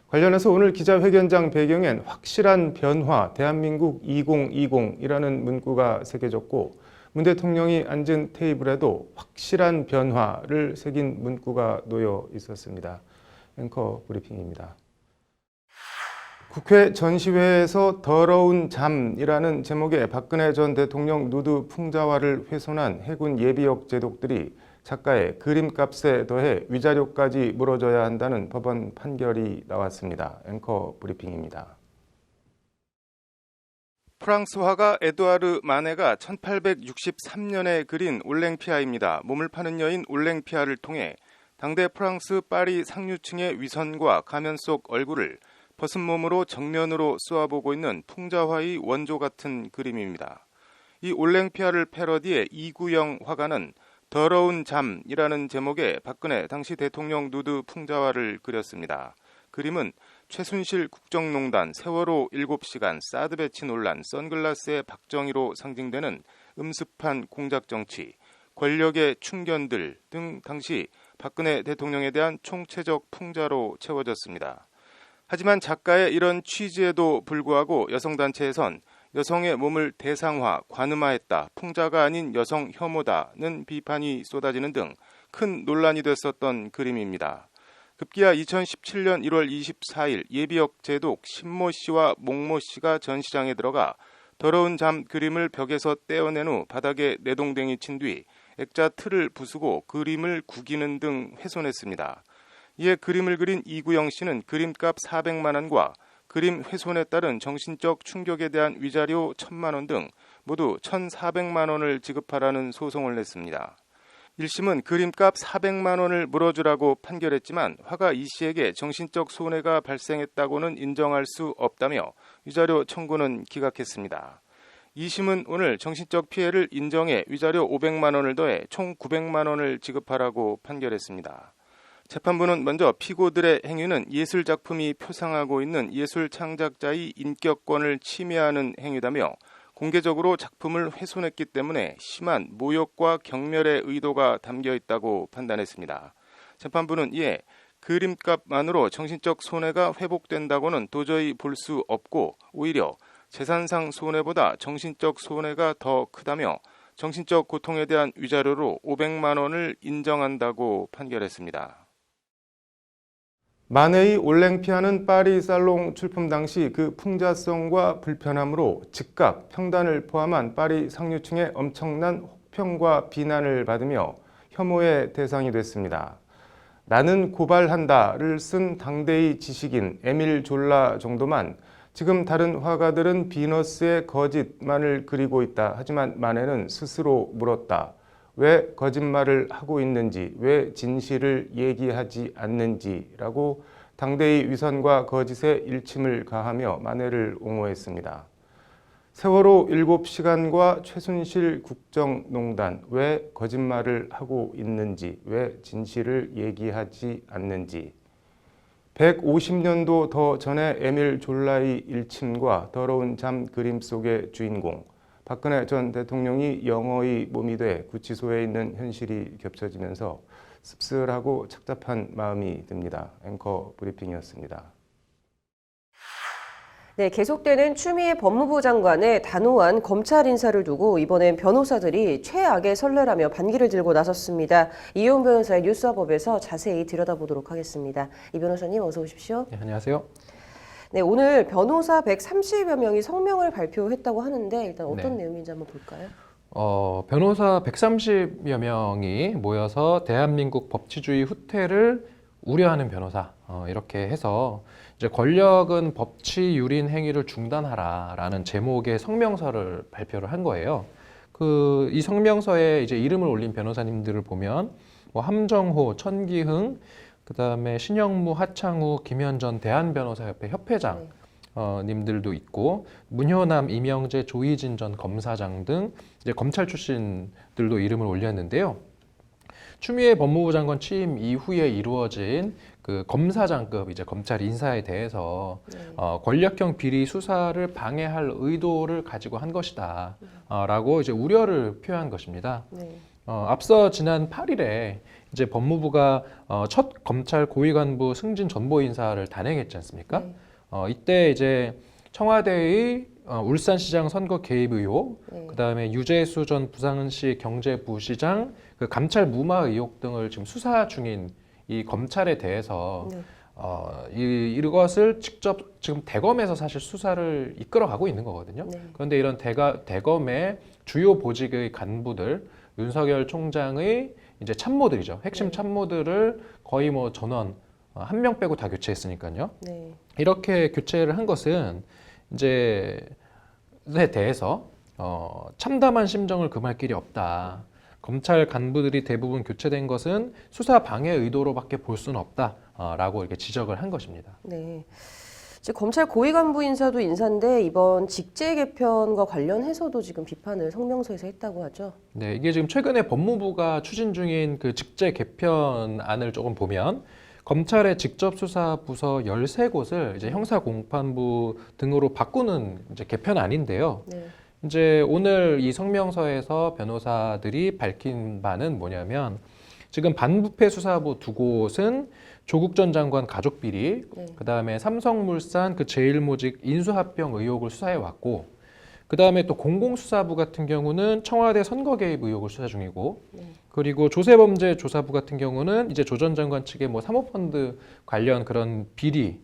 관련해서 오늘 기자회견장 배경엔 확실한 변화, 대한민국 2020이라는 문구가 새겨졌고 문 대통령이 앉은 테이블에도 확실한 변화를 새긴 문구가 놓여 있었습니다. 앵커 브리핑입니다. 국회 전시회에서 더러운 잠이라는 제목의 박근혜 전 대통령 누드 풍자화를 훼손한 해군 예비역 제독들이 작가의 그림값에 더해 위자료까지 물어줘야 한다는 법원 판결이 나왔습니다. 앵커 브리핑입니다. 프랑스 화가 에두아르 마네가 1863년에 그린 올랭피아입니다. 몸을 파는 여인 올랭피아를 통해 당대 프랑스 파리 상류층의 위선과 가면 속 얼굴을 벗은 몸으로 정면으로 쏘아보고 있는 풍자화의 원조 같은 그림입니다. 이 올랭피아를 패러디해 이구영 화가는 더러운 잠이라는 제목의 박근혜 당시 대통령 누드 풍자화를 그렸습니다. 그림은 최순실 국정농단, 세월호 7시간, 사드 배치 논란, 선글라스의 박정희로 상징되는 음습한 공작정치, 권력의 충견들 등 당시 박근혜 대통령에 대한 총체적 풍자로 채워졌습니다. 하지만 작가의 이런 취지에도 불구하고 여성단체에선 여성의 몸을 대상화, 관음화했다, 풍자가 아닌 여성 혐오다는 비판이 쏟아지는 등 큰 논란이 됐었던 그림입니다. 급기야 2017년 1월 24일 예비역 제독 신모 씨와 몽모 씨가 전시장에 들어가 더러운 잠 그림을 벽에서 떼어낸 후 바닥에 내동댕이 친 뒤 액자 틀을 부수고 그림을 구기는 등 훼손했습니다. 이에 그림을 그린 이구영 씨는 그림값 400만 원과 그림 훼손에 따른 정신적 충격에 대한 위자료 1,000만 원 등 모두 1,400만 원을 지급하라는 소송을 냈습니다. 1심은 그림값 400만 원을 물어주라고 판결했지만 화가 이 씨에게 정신적 손해가 발생했다고는 인정할 수 없다며 위자료 청구는 기각했습니다. 2심은 오늘 정신적 피해를 인정해 위자료 500만 원을 더해 총 900만 원을 지급하라고 판결했습니다. 재판부는 먼저 피고들의 행위는 예술작품이 표상하고 있는 예술 창작자의 인격권을 침해하는 행위다며 공개적으로 작품을 훼손했기 때문에 심한 모욕과 경멸의 의도가 담겨 있다고 판단했습니다. 재판부는 이에 그림값만으로 정신적 손해가 회복된다고는 도저히 볼 수 없고 오히려 재산상 손해보다 정신적 손해가 더 크다며 정신적 고통에 대한 위자료로 500만 원을 인정한다고 판결했습니다. 마네의 올랭피아는 파리 살롱 출품 당시 그 풍자성과 불편함으로 즉각 평단을 포함한 파리 상류층의 엄청난 혹평과 비난을 받으며 혐오의 대상이 됐습니다. 나는 고발한다를 쓴 당대의 지식인 에밀 졸라 정도만 지금 다른 화가들은 비너스의 거짓만을 그리고 있다. 하지만 마네는 스스로 물었다. 왜 거짓말을 하고 있는지, 왜 진실을 얘기하지 않는지라고 당대의 위선과 거짓에 일침을 가하며 만해를 옹호했습니다. 세월호 7시간과 최순실 국정농단 왜 거짓말을 하고 있는지, 왜 진실을 얘기하지 않는지, 150년도 더 전의 에밀 졸라의 일침과 더러운 잠 그림 속의 주인공, 박근혜 전 대통령이 영어의 몸이 돼 구치소에 있는 현실이 겹쳐지면서 씁쓸하고 착잡한 마음이 듭니다. 앵커 브리핑이었습니다. 네, 계속되는 추미애 법무부 장관의 단호한 검찰 인사를 두고 이번엔 변호사들이 최악의 선례라며 반기를 들고 나섰습니다. 이효은 변호사의 뉴스와법에서 자세히 들여다보도록 하겠습니다. 이 변호사님 어서 오십시오. 네, 안녕하세요. 네, 오늘 변호사 130여 명이 성명을 발표했다고 하는데 일단 어떤 내용인지 한번 볼까요? 변호사 130여 명이 모여서 대한민국 법치주의 후퇴를 우려하는 변호사, 이렇게 해서 이제 권력은 법치 유린 행위를 중단하라라는 제목의 성명서를 발표를 한 거예요. 이 성명서에 이제 이름을 올린 변호사님들을 보면 뭐 함정호, 천기흥, 그다음에 신영무, 하창우, 김현전 대한변호사협회 협회장 님들도 있고 문효남, 이명재, 조희진 전 검사장 등 이제 검찰 출신들도 이름을 올렸는데요. 추미애 법무부 장관 취임 이후에 이루어진 그 검사장급 이제 검찰 인사에 대해서 권력형 비리 수사를 방해할 의도를 가지고 한 것이다 라고 이제 우려를 표한 것입니다. 앞서 지난 8일에 이제 법무부가 첫 검찰 고위 간부 승진 전보 인사를 단행했지 않습니까? 이때 이제 청와대의 울산시장 선거 개입 의혹, 그다음에 유재수 전 부산시 경제부시장 그 감찰 무마 의혹 등을 지금 수사 중인 이 검찰에 대해서 이것을 직접 지금 대검에서 사실 수사를 이끌어가고 있는 거거든요. 그런데 이런 대검의 주요 보직의 간부들, 윤석열 총장의 이제 참모들이죠. 핵심 참모들을 거의 뭐 전원 한 명 빼고 다 교체했으니까요. 이렇게 교체를 한 것은 이제에 대해서 참담한 심정을 금할 길이 없다. 검찰 간부들이 대부분 교체된 것은 수사 방해 의도로밖에 볼 수는 없다라고 이렇게 지적을 한 것입니다. 네. 이제 검찰 고위 간부 인사도 인사인데 이번 직제 개편과 관련해서도 지금 비판을 성명서에서 했다고 하죠. 네, 이게 지금 최근에 법무부가 추진 중인 그 직제 개편안을 조금 보면 검찰의 직접 수사 부서 13곳을 이제 형사 공판부 등으로 바꾸는 이제 개편안인데요. 이제 오늘 이 성명서에서 변호사들이 밝힌 바는 뭐냐면 지금 반부패 수사부 2곳은 조국 전 장관 가족 비리, 그다음에 삼성물산 그 제일모직 인수합병 의혹을 수사해 왔고, 그다음에 또 공공수사부 같은 경우는 청와대 선거 개입 의혹을 수사 중이고, 그리고 조세범죄조사부 같은 경우는 이제 조 전 장관 측의 뭐 사모펀드 관련 그런 비리를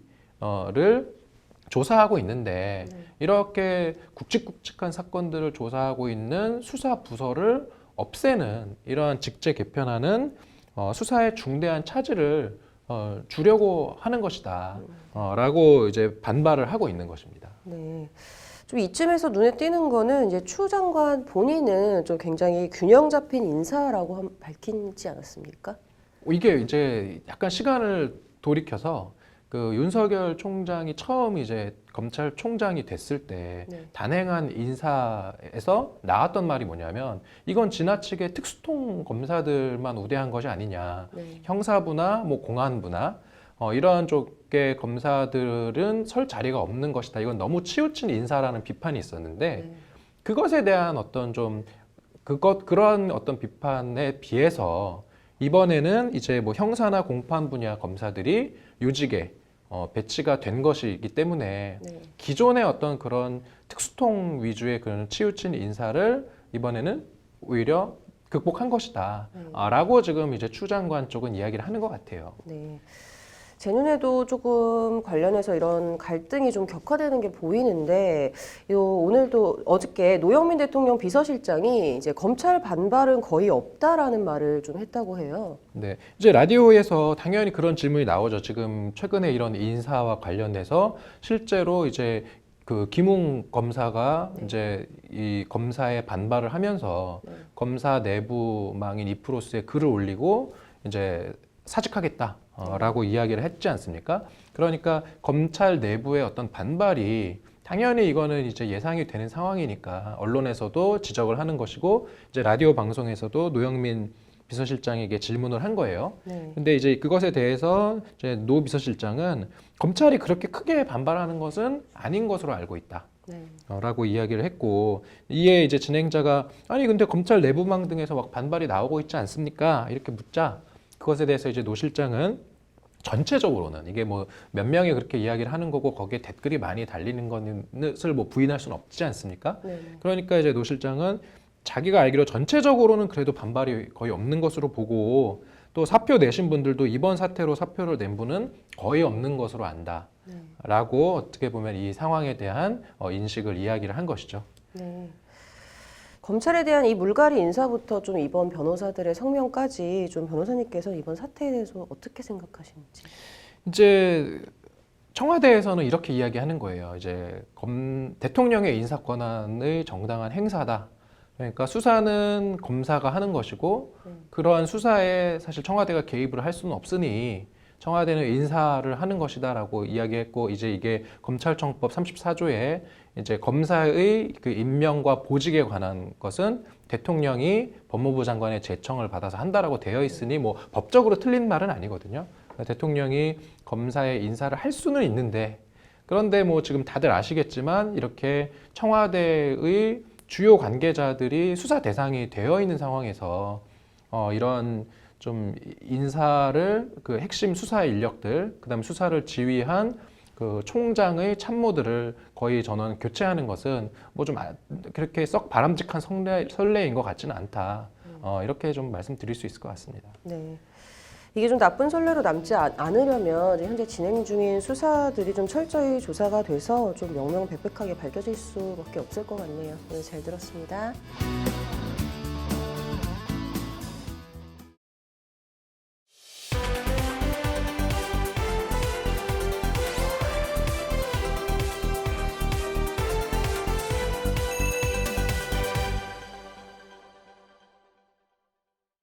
조사하고 있는데 이렇게 굵직굵직한 사건들을 조사하고 있는 수사 부서를 없애는 이러한 직제 개편안은 수사의 중대한 차질을 주려고 하는 것이다 라고 이제 반발을 하고 있는 것입니다. 네. 좀 이쯤에서 눈에 띄는 거는 이제 추 장관 본인은 좀 굉장히 균형 잡힌 인사라고 밝히지 않았습니까? 이게 이제 약간 시간을 돌이켜서 그 윤석열 총장이 처음 이제 검찰총장이 됐을 때 단행한 인사에서 나왔던 말이 뭐냐면 이건 지나치게 특수통 검사들만 우대한 것이 아니냐. 형사부나 뭐 공안부나 이러한 쪽의 검사들은 설 자리가 없는 것이다. 이건 너무 치우친 인사라는 비판이 있었는데 그것에 대한 어떤 좀 그런 어떤 비판에 비해서 이번에는 이제 뭐 형사나 공판 분야 검사들이 요직에 배치가 된 것이기 때문에 기존의 어떤 그런 특수통 위주의 그런 치우친 인사를 이번에는 오히려 극복한 것이다 라고 지금 이제 추 장관 쪽은 이야기를 하는 것 같아요. 네. 제 눈에도 조금 관련해서 이런 갈등이 좀 격화되는 게 보이는데 오늘도 어저께 노영민 대통령 비서실장이 이제 검찰 반발은 거의 없다라는 말을 좀 했다고 해요. 네, 이제 라디오에서 당연히 그런 질문이 나오죠. 지금 최근에 이런 인사와 관련해서 실제로 이제 그 김웅 검사가 이제 이 검사에 반발을 하면서 검사 내부망인 이프로스에 글을 올리고 이제 사직하겠다. 라고 이야기를 했지 않습니까? 그러니까 검찰 내부의 어떤 반발이 당연히 이거는 이제 예상이 되는 상황이니까 언론에서도 지적을 하는 것이고 이제 라디오 방송에서도 노영민 비서실장에게 질문을 한 거예요. 근데 이제 그것에 대해서 이제 노 비서실장은 검찰이 그렇게 크게 반발하는 것은 아닌 것으로 알고 있다. 라고 이야기를 했고, 이에 이제 진행자가 아니 근데 검찰 내부망 등에서 막 반발이 나오고 있지 않습니까? 이렇게 묻자 그것에 대해서 이제 노 실장은 전체적으로는 이게 뭐 몇 명이 그렇게 이야기를 하는 거고 거기에 댓글이 많이 달리는 것을 뭐 부인할 수는 없지 않습니까? 그러니까 이제 노 실장은 자기가 알기로 전체적으로는 그래도 반발이 거의 없는 것으로 보고 또 사표 내신 분들도 이번 사태로 사표를 낸 분은 거의 없는 것으로 안다. 라고 어떻게 보면 이 상황에 대한 인식을 이야기를 한 것이죠. 네. 검찰에 대한 이 물갈이 인사부터 좀 이번 변호사들의 성명까지 좀 변호사님께서 이번 사태에 대해서 어떻게 생각하시는지. 이제 청와대에서는 이렇게 이야기하는 거예요. 이제 대통령의 인사 권한의 정당한 행사다. 그러니까 수사는 검사가 하는 것이고 그러한 수사에 사실 청와대가 개입을 할 수는 없으니 청와대는 인사를 하는 것이다라고 이야기했고, 이제 이게 검찰청법 34조에 이제 검사의 그 임명과 보직에 관한 것은 대통령이 법무부 장관의 제청을 받아서 한다라고 되어 있으니 뭐 법적으로 틀린 말은 아니거든요. 대통령이 검사의 인사를 할 수는 있는데, 그런데 뭐 지금 다들 아시겠지만 이렇게 청와대의 주요 관계자들이 수사 대상이 되어 있는 상황에서 이런 좀 인사를 그 핵심 수사 인력들, 그다음 수사를 지휘한 그 총장의 참모들을 거의 저는 교체하는 것은 뭐 좀 그렇게 썩 바람직한 선례인 것 같지는 않다. 이렇게 좀 말씀드릴 수 있을 것 같습니다. 네. 이게 좀 나쁜 선례로 남지 않으려면 현재 진행 중인 수사들이 좀 철저히 조사가 돼서 좀 명명백백하게 밝혀질 수밖에 없을 것 같네요. 오늘 잘 들었습니다.